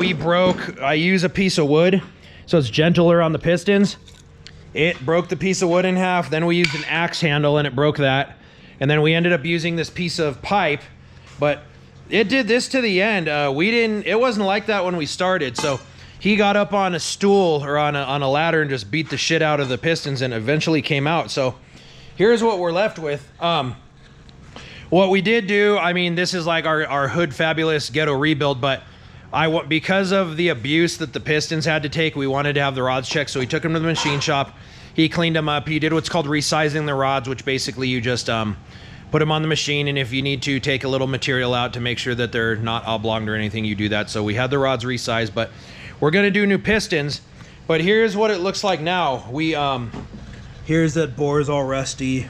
I use a piece of wood so it's gentler on the pistons. It broke the piece of wood in half. Then we used an axe handle and it broke that. And then we ended up using this piece of pipe, but it did this to the end. It wasn't like that when we started. So he got up on a stool or on a ladder and just beat the shit out of the pistons and eventually came out. So here's what we're left with. What we did do, I mean, this is like our Hood Fabulous ghetto rebuild, but because of the abuse that the pistons had to take, we wanted to have the rods checked, so we took them to the machine shop. He cleaned them up. He did what's called resizing the rods, which basically you just put them on the machine, and if you need to take a little material out to make sure that they're not oblonged or anything, you do that. So we had the rods resized, but we're gonna do new pistons. But here's what it looks like now. Here's that bore's all rusty.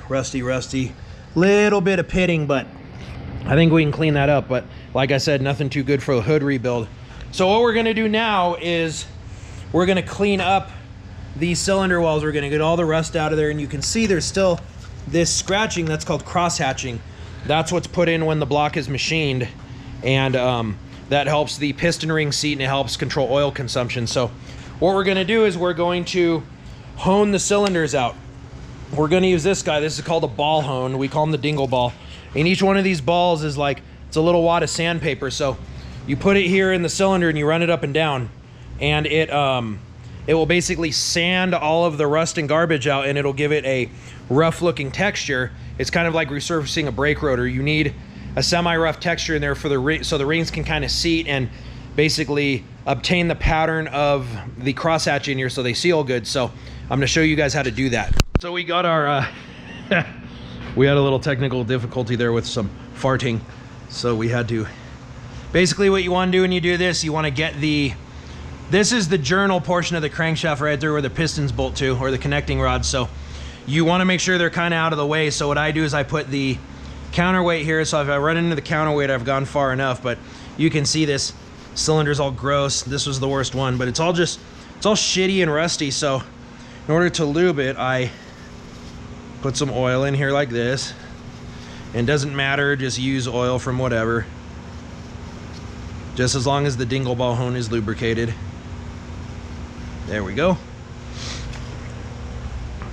Little bit of pitting, but I think we can clean that up. But like I said, nothing too good for a hood rebuild. So what we're gonna do now is we're gonna clean up these cylinder walls. We're gonna get all the rust out of there, and you can see there's still this scratching. That's called cross hatching. That's what's put in when the block is machined, and that helps the piston ring seat, and it helps control oil consumption. So what we're gonna do is we're going to hone the cylinders out. We're gonna use this guy. This is called a ball hone. We call them the dingle ball. And each one of these balls is like, it's a little wad of sandpaper. So you put it here in the cylinder and you run it up and down, and it will basically sand all of the rust and garbage out, and it'll give it a rough looking texture. It's kind of like resurfacing a brake rotor. You need a semi-rough texture in there for so the rings can kind of seat and basically obtain the pattern of the crosshatch in here so they seal good. So I'm gonna show you guys how to do that. So we got our, we had a little technical difficulty there with some farting. So we had to, basically what you wanna do when you do this, you wanna get this is the journal portion of the crankshaft right there where the pistons bolt to, or the connecting rods. So you wanna make sure they're kinda out of the way. So what I do is I put the counterweight here. So if I run into the counterweight, I've gone far enough, but you can see this cylinder's all gross. This was the worst one, but it's all shitty and rusty. So in order to lube it, I put some oil in here like this. And doesn't matter, just use oil from whatever. Just as long as the dingle ball hone is lubricated. There we go.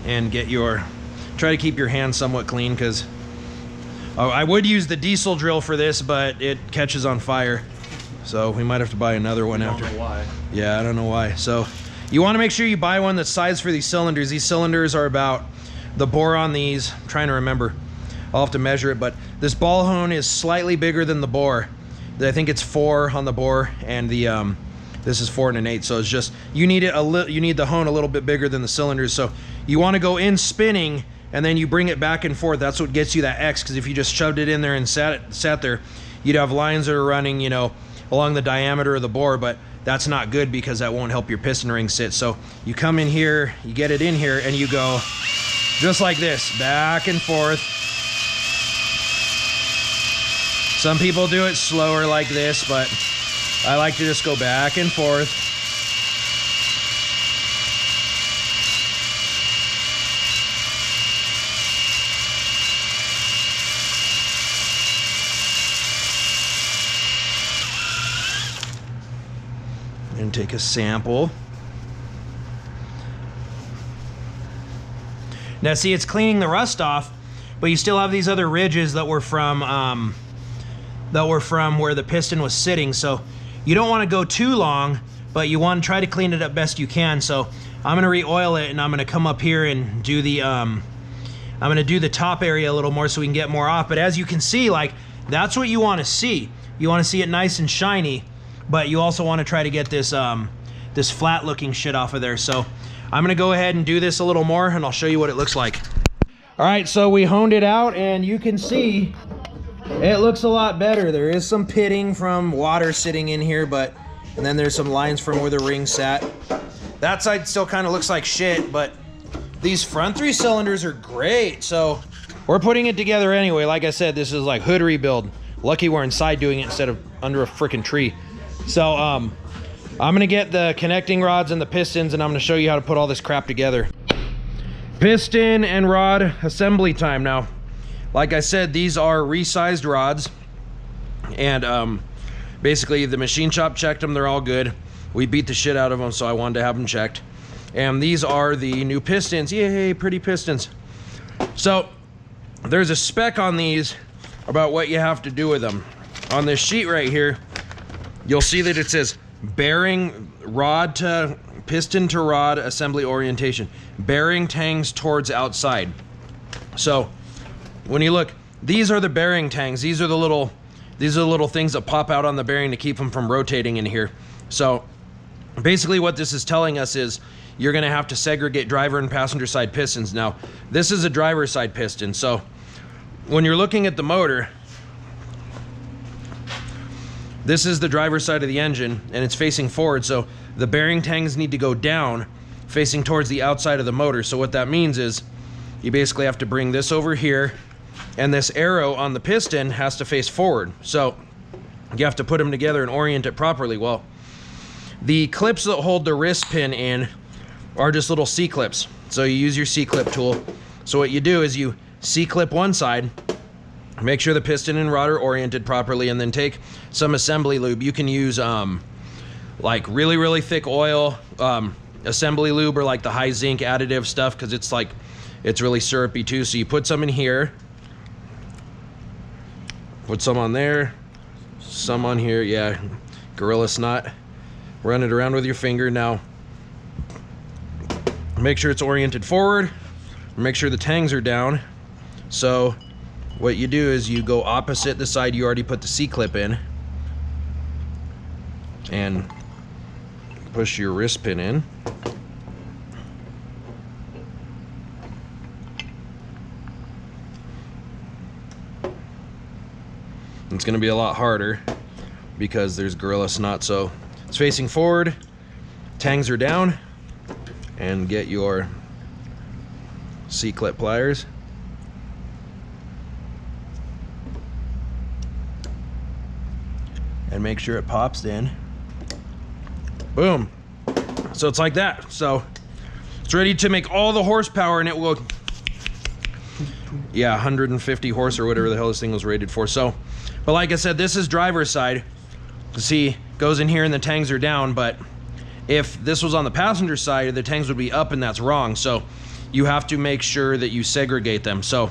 And try to keep your hands somewhat clean, because I would use the diesel drill for this, but it catches on fire. So we might have to buy another one after. I don't know why. Yeah, I don't know why. So you want to make sure you buy one that's sized for these cylinders. These cylinders are about, the bore on these, I'm trying to remember, I'll have to measure it, but this ball hone is slightly bigger than the bore. I think it's 4 on the bore, and the this is 4 1/8. So it's just, you need the hone a little bit bigger than the cylinders. So you want to go in spinning, and then you bring it back and forth. That's what gets you that X, because if you just shoved it in there and sat there, you'd have lines that are running, you know, along the diameter of the bore, but that's not good because that won't help your piston ring sit. So you come in here, you get it in here, and you go just like this, back and forth. Some people do it slower like this, but I like to just go back and forth. And take a sample. Now see, it's cleaning the rust off, but you still have these other ridges that were from where the piston was sitting. So you don't want to go too long, but you want to try to clean it up best you can. So I'm going to re-oil it, and I'm going to come up here and do the I'm going to do the top area a little more so we can get more off. But as you can see, like, that's what you want to see. You want to see it nice and shiny, but you also want to try to get this this flat looking shit off of there. So I'm gonna go ahead and do this a little more, and I'll show you what it looks like. All right, so we honed it out, and you can see it looks a lot better. There is some pitting from water sitting in here, and then there's some lines from where the ring sat. That side still kind of looks like shit, but these front 3 cylinders are great. So we're putting it together anyway. Like I said, this is like hood rebuild. Lucky we're inside doing it instead of under a freaking tree. So I'm gonna get the connecting rods and the pistons, and I'm gonna show you how to put all this crap together. Piston and rod assembly time. Now, like I said, these are resized rods, and basically the machine shop checked them. They're all good. We beat the shit out of them, so I wanted to have them checked. And these are the new pistons. Yay, pretty pistons. So there's a spec on these about what you have to do with them. On this sheet right here, you'll see that it says bearing rod to piston to rod assembly orientation. Bearing tangs towards outside. So when you look, these are the bearing tangs. These are the little things that pop out on the bearing to keep them from rotating in here. So basically what this is telling us is you're gonna have to segregate driver and passenger side pistons. Now, this is a driver side piston. So when you're looking at the motor, this is the driver's side of the engine and it's facing forward. So the bearing tangs need to go down facing towards the outside of the motor. So what that means is you basically have to bring this over here and this arrow on the piston has to face forward. So you have to put them together and orient it properly. Well, the clips that hold the wrist pin in are just little C-clips. So you use your C-clip tool. So what you do is you C-clip one side, make sure the piston and rod are oriented properly, and then take some assembly lube. You can use like really thick oil, assembly lube, or like the high zinc additive stuff, because it's really syrupy too. So you put some in here, put some on there, some on here. Yeah, Gorilla Snot. Run it around with your finger. Now make sure it's oriented forward, make sure the tangs are down. So what you do is you go opposite the side you already put the C-clip in and push your wrist pin in. It's going to be a lot harder because there's Gorilla Snot. So it's facing forward, tangs are down, and get your C-clip pliers. And make sure it pops in. Boom. So it's like that. So it's ready to make all the horsepower, and it will, yeah, 150 horse or whatever the hell this thing was rated for. So, but like I said, this is driver's side. See, goes in here and the tangs are down, but if this was on the passenger side, the tangs would be up, and that's wrong. So you have to make sure that you segregate them. So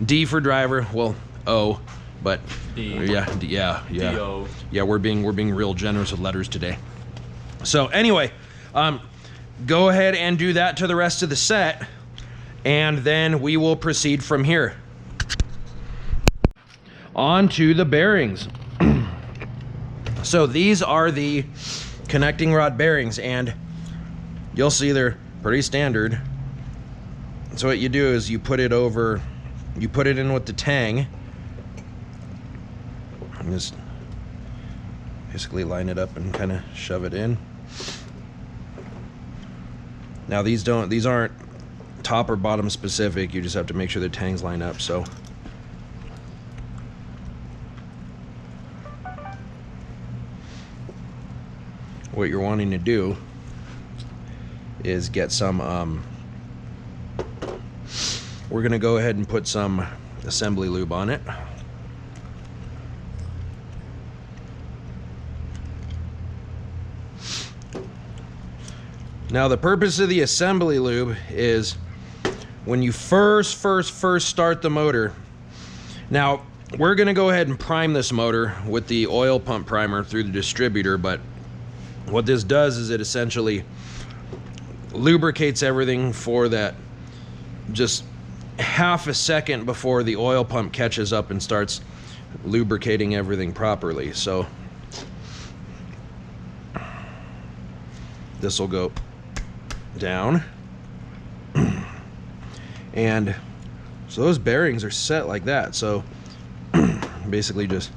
D for driver, well, O, but D. yeah, D-O. yeah, we're being real generous with letters today. So anyway, go ahead and do that to the rest of the set, and then we will proceed from here. On to the bearings. So these are the connecting rod bearings, and you'll see they're pretty standard. So what you do is you put it over, you put it in with the tang, and just basically line it up and kind of shove it in. Now these aren't top or bottom specific, you just have to make sure the tangs line up. So what you're wanting to do is get some we're gonna go ahead and put some assembly lube on it. Now the purpose of the assembly lube is when you first start the motor. Now we're gonna go ahead and prime this motor with the oil pump primer through the distributor, but what this does is it essentially lubricates everything for that just half a second before the oil pump catches up and starts lubricating everything properly. So this will go down, and so those bearings are set like that. So basically just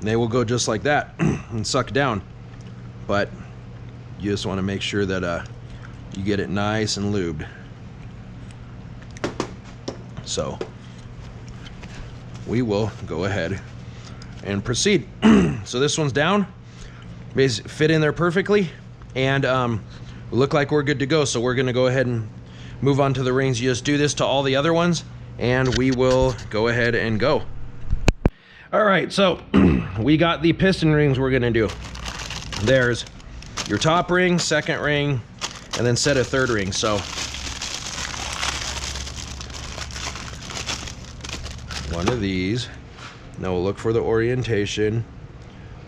they will go just like that and suck down, but you just want to make sure that you get it nice and lubed. So we will go ahead and proceed. So this one's down, fit in there perfectly, and look like we're good to go. So we're going to go ahead and move on to the rings. You just do this to all the other ones, and we will go ahead and go. All right, so we got the piston rings we're gonna do. There's your top ring, second ring, and then set a third ring. So one of these. Now we'll look for the orientation.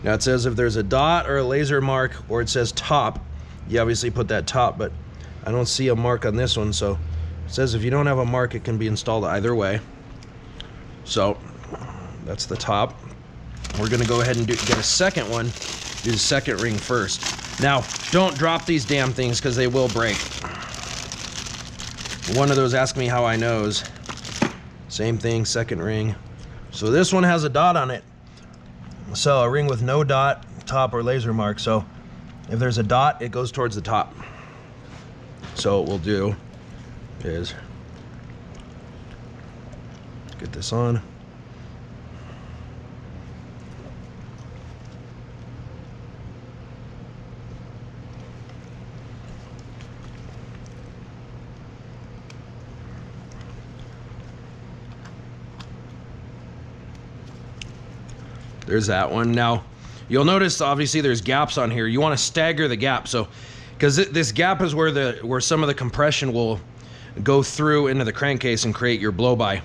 Now it says if there's a dot or a laser mark, or it says top, you obviously put that top, but I don't see a mark on this one, so it says if you don't have a mark, it can be installed either way. So that's the top. We're gonna go ahead and get a second one, do the second ring first. Now, don't drop these damn things because they will break. One of those asked me how I knows. Same thing, second ring. So this one has a dot on it. So a ring with no dot, top or laser mark. So if there's a dot, it goes towards the top. So what we'll do is get this on. There's that one. Now, you'll notice obviously there's gaps on here. You want to stagger the gap, so because this gap is where some of the compression will go through into the crankcase and create your blow-by.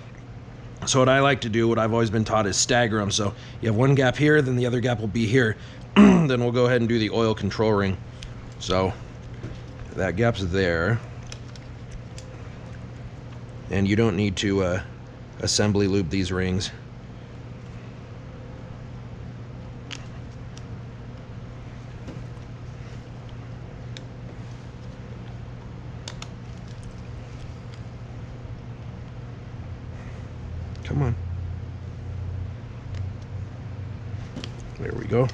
So what I like to do, what I've always been taught, is stagger them. So you have one gap here, then the other gap will be here. Then we'll go ahead and do the oil control ring. So that gap's there, and you don't need to assembly lube these rings. Come on. There we go.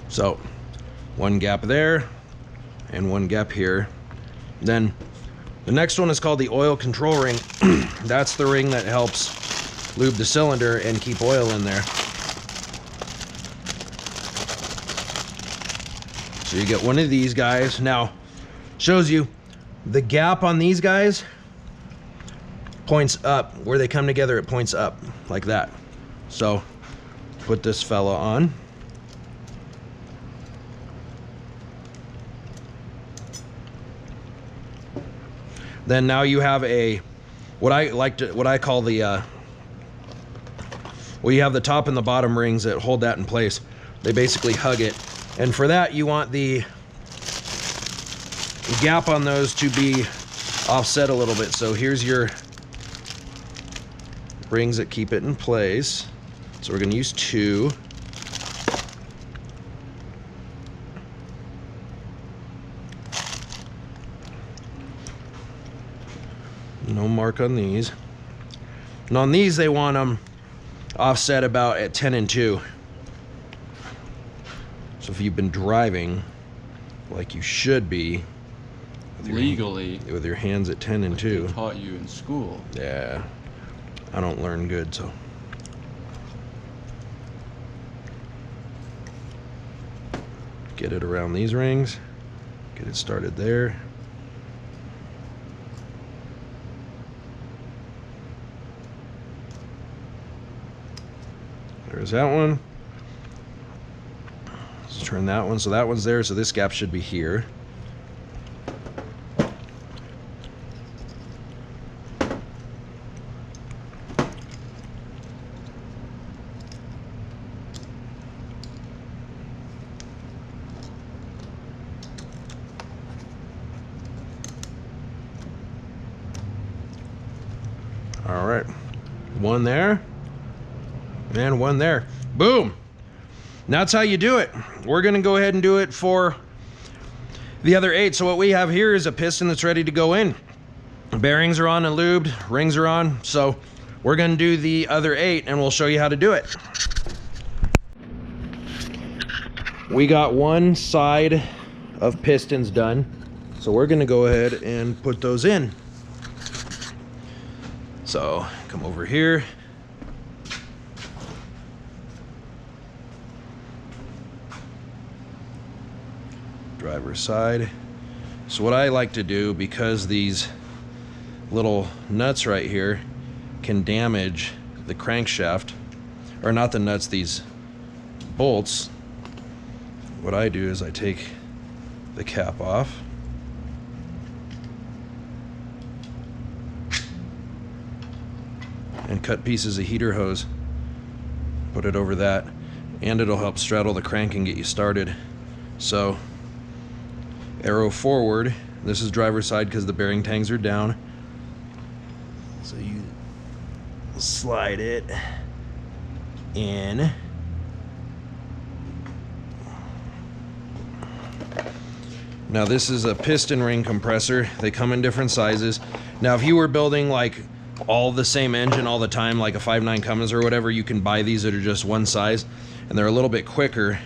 So, one gap there, and one gap here. Then, the next one is called the oil control ring. That's the ring that helps lube the cylinder and keep oil in there. So you get one of these guys. Now, shows you the gap on these guys points up. Where they come together, it points up like that. So put this fella on. Then now you have a what I call the well, you have the top and the bottom rings that hold that in place. They basically hug it, and for that you want the gap on those to be offset a little bit. So here's your rings that keep it in place. So we're going to use 2. No mark on these. And on these, they want them offset about at 10 and 2. So if you've been driving like you should be, legally, with your hands at 10 and 2. They taught you in school. Yeah. I don't learn good, so. Get it around these rings. Get it started there. There's that one. Let's turn that one. So that one's there, so this gap should be here. All right, one there, and one there. Boom. And that's how you do it. We're gonna go ahead and do it for the other 8. So what we have here is a piston that's ready to go in. Bearings are on and lubed, rings are on. So we're gonna do the other 8 and we'll show you how to do it. We got one side of pistons done. So we're gonna go ahead and put those in. So come over here. Driver's side. So what I like to do, because these little nuts right here can damage the crankshaft, or not the nuts, these bolts, what I do is I take the cap off. And cut pieces of heater hose, put it over that, and it'll help straddle the crank and get you started. So arrow forward. This is driver's side because the bearing tangs are down. So you slide it in. Now this is a piston ring compressor. They come in different sizes. Now if you were building like all the same engine all the time, like a 5.9 Cummins or whatever, you can buy these that are just one size, and they're a little bit quicker.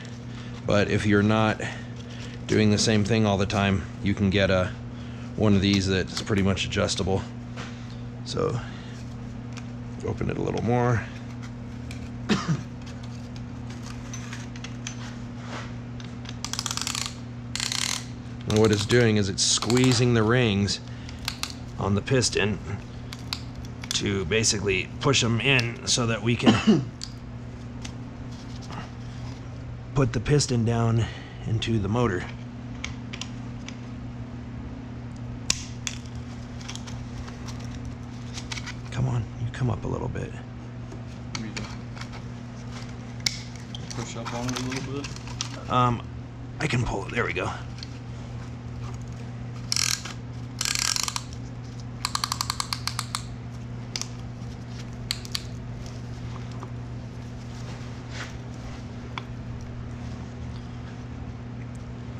But if you're not doing the same thing all the time, you can get one of these that's pretty much adjustable. So open it a little more. And what it's doing is it's squeezing the rings on the piston to basically push them in so that we can put the piston down into the motor. Come on, you come up a little bit. Push up on it a little bit. I can pull it. There we go.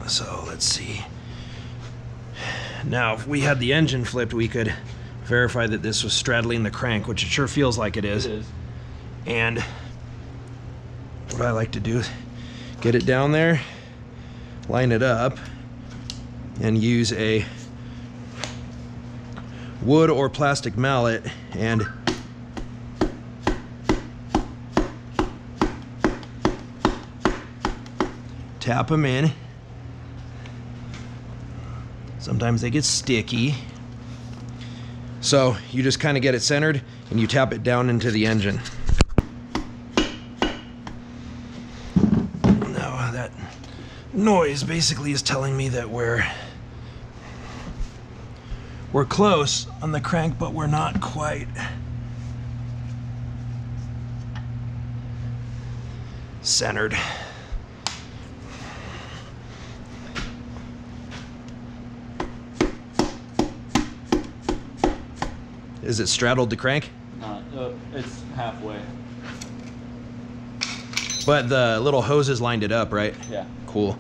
So let's see. Now, if we had the engine flipped, we could verify that this was straddling the crank, which it sure feels like it is. It is. And what I like to do is get it down there, line it up, and use a wood or plastic mallet and tap them in. Sometimes they get sticky. So you just kind of get it centered and you tap it down into the engine. Now that noise basically is telling me that we're close on the crank, but we're not quite. Centered. Is it straddled the crank? Not, it's halfway. But the little hoses lined it up, right? Yeah. Cool.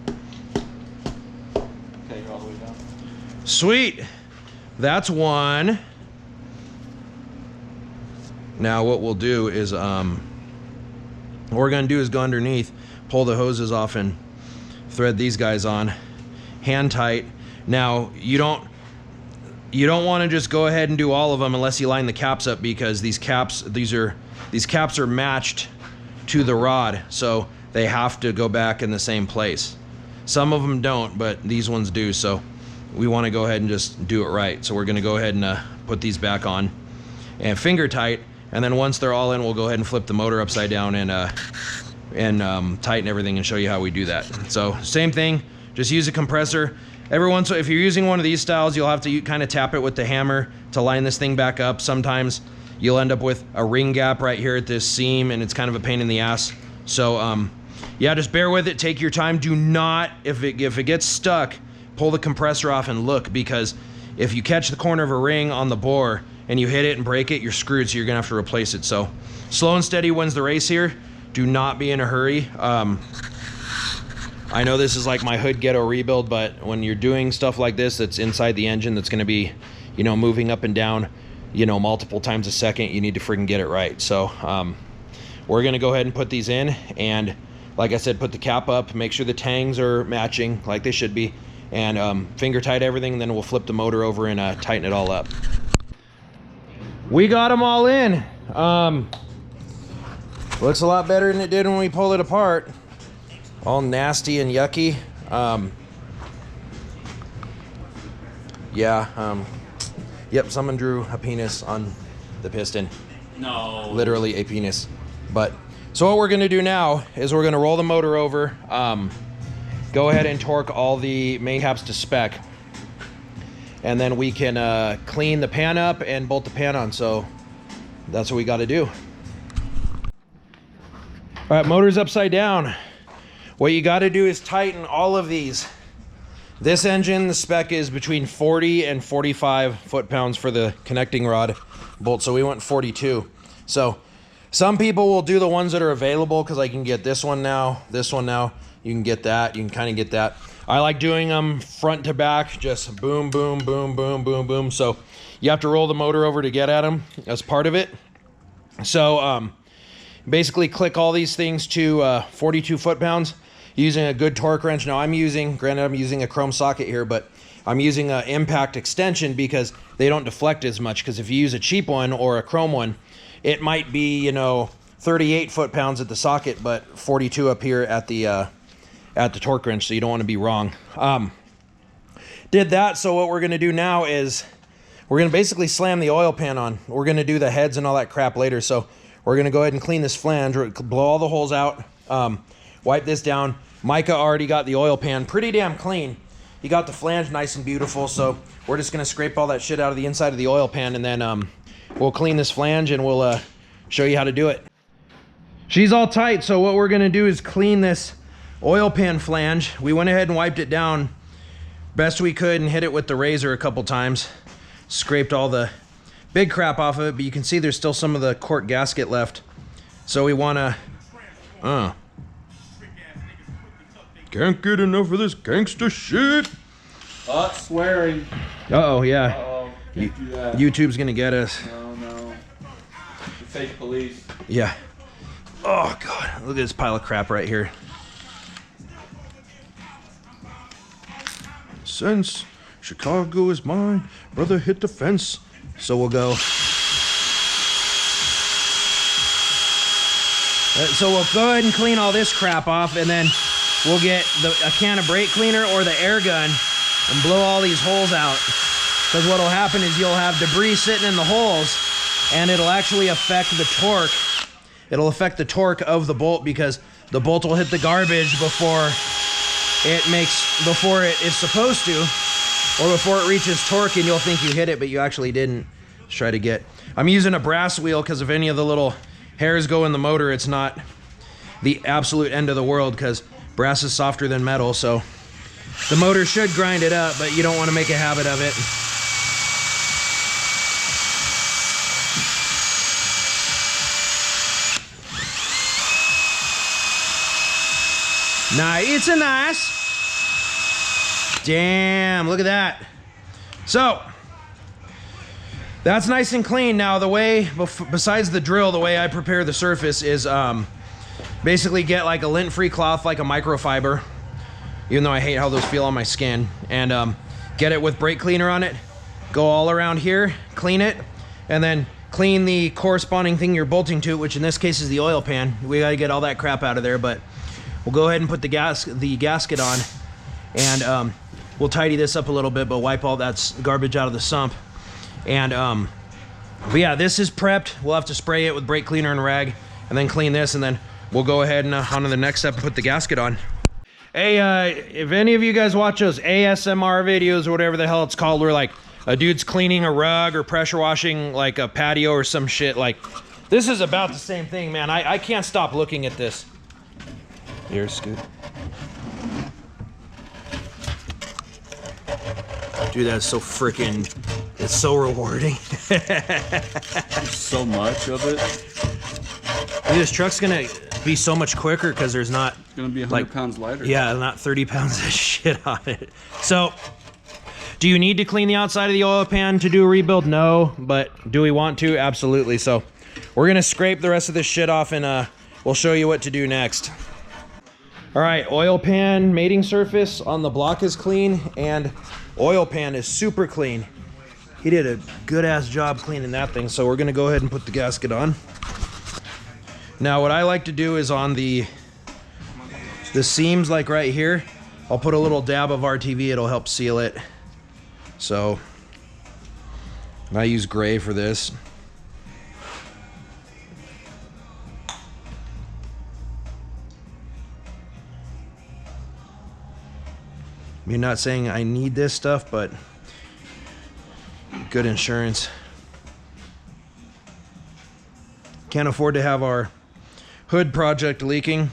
Okay, you're all the way down. Sweet. That's one. Now what we'll do is, what we're gonna do is go underneath, pull the hoses off and thread these guys on, hand tight. Now you don't want to just go ahead and do all of them unless you line the caps up, because these caps are matched to the rod, so they have to go back in the same place. Some of them don't, but these ones do, so we want to go ahead and just do it right. So we're going to go ahead and put these back on and finger tight, and then once they're all in, we'll go ahead and flip the motor upside down and tighten everything and show you how we do that. So same thing, just use a compressor. Every once, if you're using one of these styles, you'll have to kind of tap it with the hammer to line this thing back up. Sometimes you'll end up with a ring gap right here at this seam, and it's kind of a pain in the ass. So yeah, just bear with it, take your time. Do not, if it gets stuck, pull the compressor off and look, because if you catch the corner of a ring on the bore and you hit it and break it, you're screwed, so you're gonna have to replace it. So slow and steady wins the race here. Do not be in a hurry. I know this is like my hood ghetto rebuild, but when you're doing stuff like this that's inside the engine, that's going to be, you know, moving up and down, you know, multiple times a second, you need to freaking get it right. So we're going to go ahead and put these in, and like I said, put the cap up, make sure the tangs are matching like they should be, and finger tight everything, and then we'll flip the motor over and tighten it all up. We got them all in. Looks a lot better than it did when we pulled it apart. All nasty and yucky. Yep, someone drew a penis on the piston. No. Literally a penis. But so what we're gonna do now is we're gonna roll the motor over, go ahead and torque all the main caps to spec, and then we can clean the pan up and bolt the pan on. So that's what we got to do. All right, motor's upside down. What you got to do is tighten all of these This engine, the spec is between 40 and 45 foot-pounds for the connecting rod bolt, so we went 42. So some people will do the ones that are available because I can get this one now, you can get that, you can kind of get that. I like doing them front to back, just boom, boom, boom, boom, boom, boom. So you have to roll the motor over to get at them as part of it. So basically click all these things to 42 foot-pounds using a good torque wrench. Now granted I'm using a chrome socket here, but I'm using an impact extension because they don't deflect as much, because if you use a cheap one or a chrome one, it might be, you know, 38 foot-pounds at the socket, but 42 up here at the torque wrench, so you don't want to be wrong. Did that, so what we're going to do now is we're going to basically slam the oil pan on. We're going to do the heads and all that crap later, so we're going to go ahead and clean this flange, blow all the holes out, wipe this down. Micah already got the oil pan pretty damn clean. He got the flange nice and beautiful, so we're just going to scrape all that shit out of the inside of the oil pan, and then we'll clean this flange and we'll show you how to do it. She's all tight, so what we're going to do is clean this oil pan flange. We went ahead and wiped it down best we could and hit it with the razor a couple times. Scraped all the big crap off of it, but you can see there's still some of the cork gasket left. So we want to... Can't get enough of this gangster shit. Swearing. Uh-oh, yeah. Uh-oh, can't do that. YouTube's gonna get us. No, no. The fake police. Yeah. Oh, God. Look at this pile of crap right here. Since Chicago is mine, brother hit the fence. So we'll go. So we'll go ahead and clean all this crap off, and then we'll get a can of brake cleaner or the air gun and blow all these holes out. Because what'll happen is you'll have debris sitting in the holes, and it'll actually affect the torque. It'll affect the torque of the bolt, because the bolt will hit the garbage before it is supposed to, or before it reaches torque, and you'll think you hit it, but you actually didn't. Let's try to get... I'm using a brass wheel because if any of the little hairs go in the motor, it's not the absolute end of the world, because brass is softer than metal, so the motor should grind it up, but you don't want to make a habit of it. Nice, it's a nice. Damn, look at that. So, that's nice and clean. Now the way, besides the drill, the way I prepare the surface is basically get like a lint-free cloth, like a microfiber, even though I hate how those feel on my skin, and get it with brake cleaner on it, go all around here, clean it, and then clean the corresponding thing you're bolting to, which in this case is the oil pan. We gotta get all that crap out of there, but we'll go ahead and put the gasket on, and we'll tidy this up a little bit, but wipe all that garbage out of the sump. And but yeah, this is prepped. We'll have to spray it with brake cleaner and rag, and then clean this, and then we'll go ahead and on to the next step and put the gasket on. Hey, if any of you guys watch those ASMR videos or whatever the hell it's called, where like a dude's cleaning a rug or pressure washing like a patio or some shit, like this is about the same thing, man. I can't stop looking at this. Here, Scoot. Dude, that's so freaking, it's so rewarding. There's so much of it. Dude, this truck's gonna be so much quicker because there's not... It's gonna be 100 pounds lighter. Yeah, not 30 pounds of shit on it. So, do you need to clean the outside of the oil pan to do a rebuild? No, but do we want to? Absolutely. So, we're gonna scrape the rest of this shit off, and we'll show you what to do next. All right, oil pan mating surface on the block is clean, and oil pan is super clean. He did a good-ass job cleaning that thing, so we're gonna go ahead and put the gasket on. Now, what I like to do is on the seams, like right here, I'll put a little dab of RTV, it'll help seal it. So, I use gray for this. You're not saying I need this stuff, but good insurance. Can't afford to have our hood project leaking.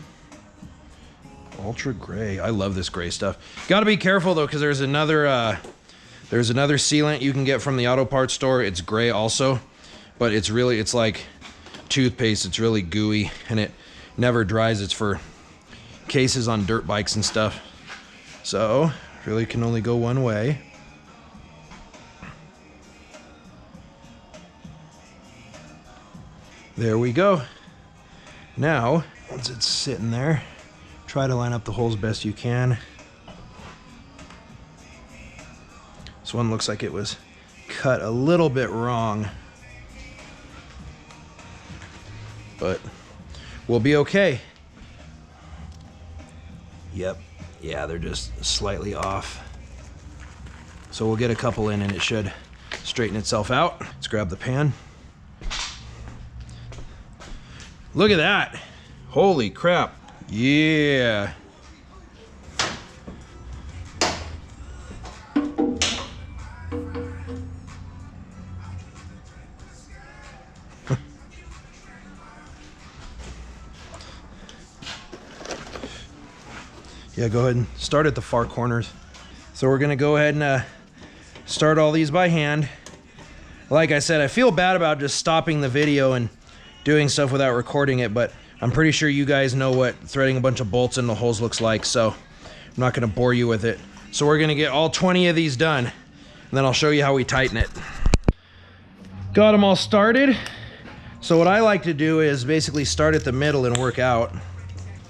Ultra gray. I love this gray stuff. Got to be careful though, because there's another sealant you can get from the auto parts store. It's gray also, but it's like toothpaste. It's really gooey and it never dries. It's for cases on dirt bikes and stuff. So really can only go one way. There we go. Now, once it's sitting there, try to line up the holes best you can. This one looks like it was cut a little bit wrong, but we'll be okay. Yep, yeah, they're just slightly off. So we'll get a couple in and it should straighten itself out. Let's grab the pan. Look at that. Holy crap. Yeah. Yeah, go ahead and start at the far corners. So we're gonna go ahead and start all these by hand. Like I said, I feel bad about just stopping the video and doing stuff without recording it, but I'm pretty sure you guys know what threading a bunch of bolts in the holes looks like, so I'm not gonna bore you with it. So we're gonna get all 20 of these done, and then I'll show you how we tighten it. Got them all started. So what I like to do is basically start at the middle and work out.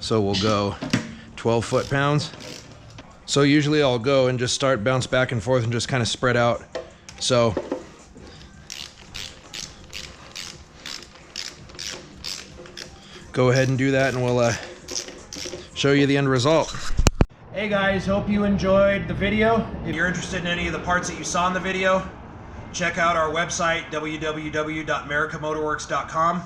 So we'll go 12 foot-pounds. So usually I'll go and just start, bounce back and forth and just kind of spread out. So go ahead and do that and we'll show you the end result. Hey guys, hope you enjoyed the video. If you're interested in any of the parts that you saw in the video, check out our website, www.americamotorworks.com.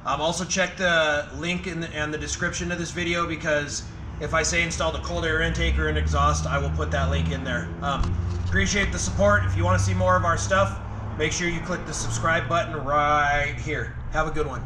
Also check the link and the description of this video, because if I say install the cold air intake or an exhaust, I will put that link in there. Appreciate the support. If you want to see more of our stuff, make sure you click the subscribe button right here. Have a good one.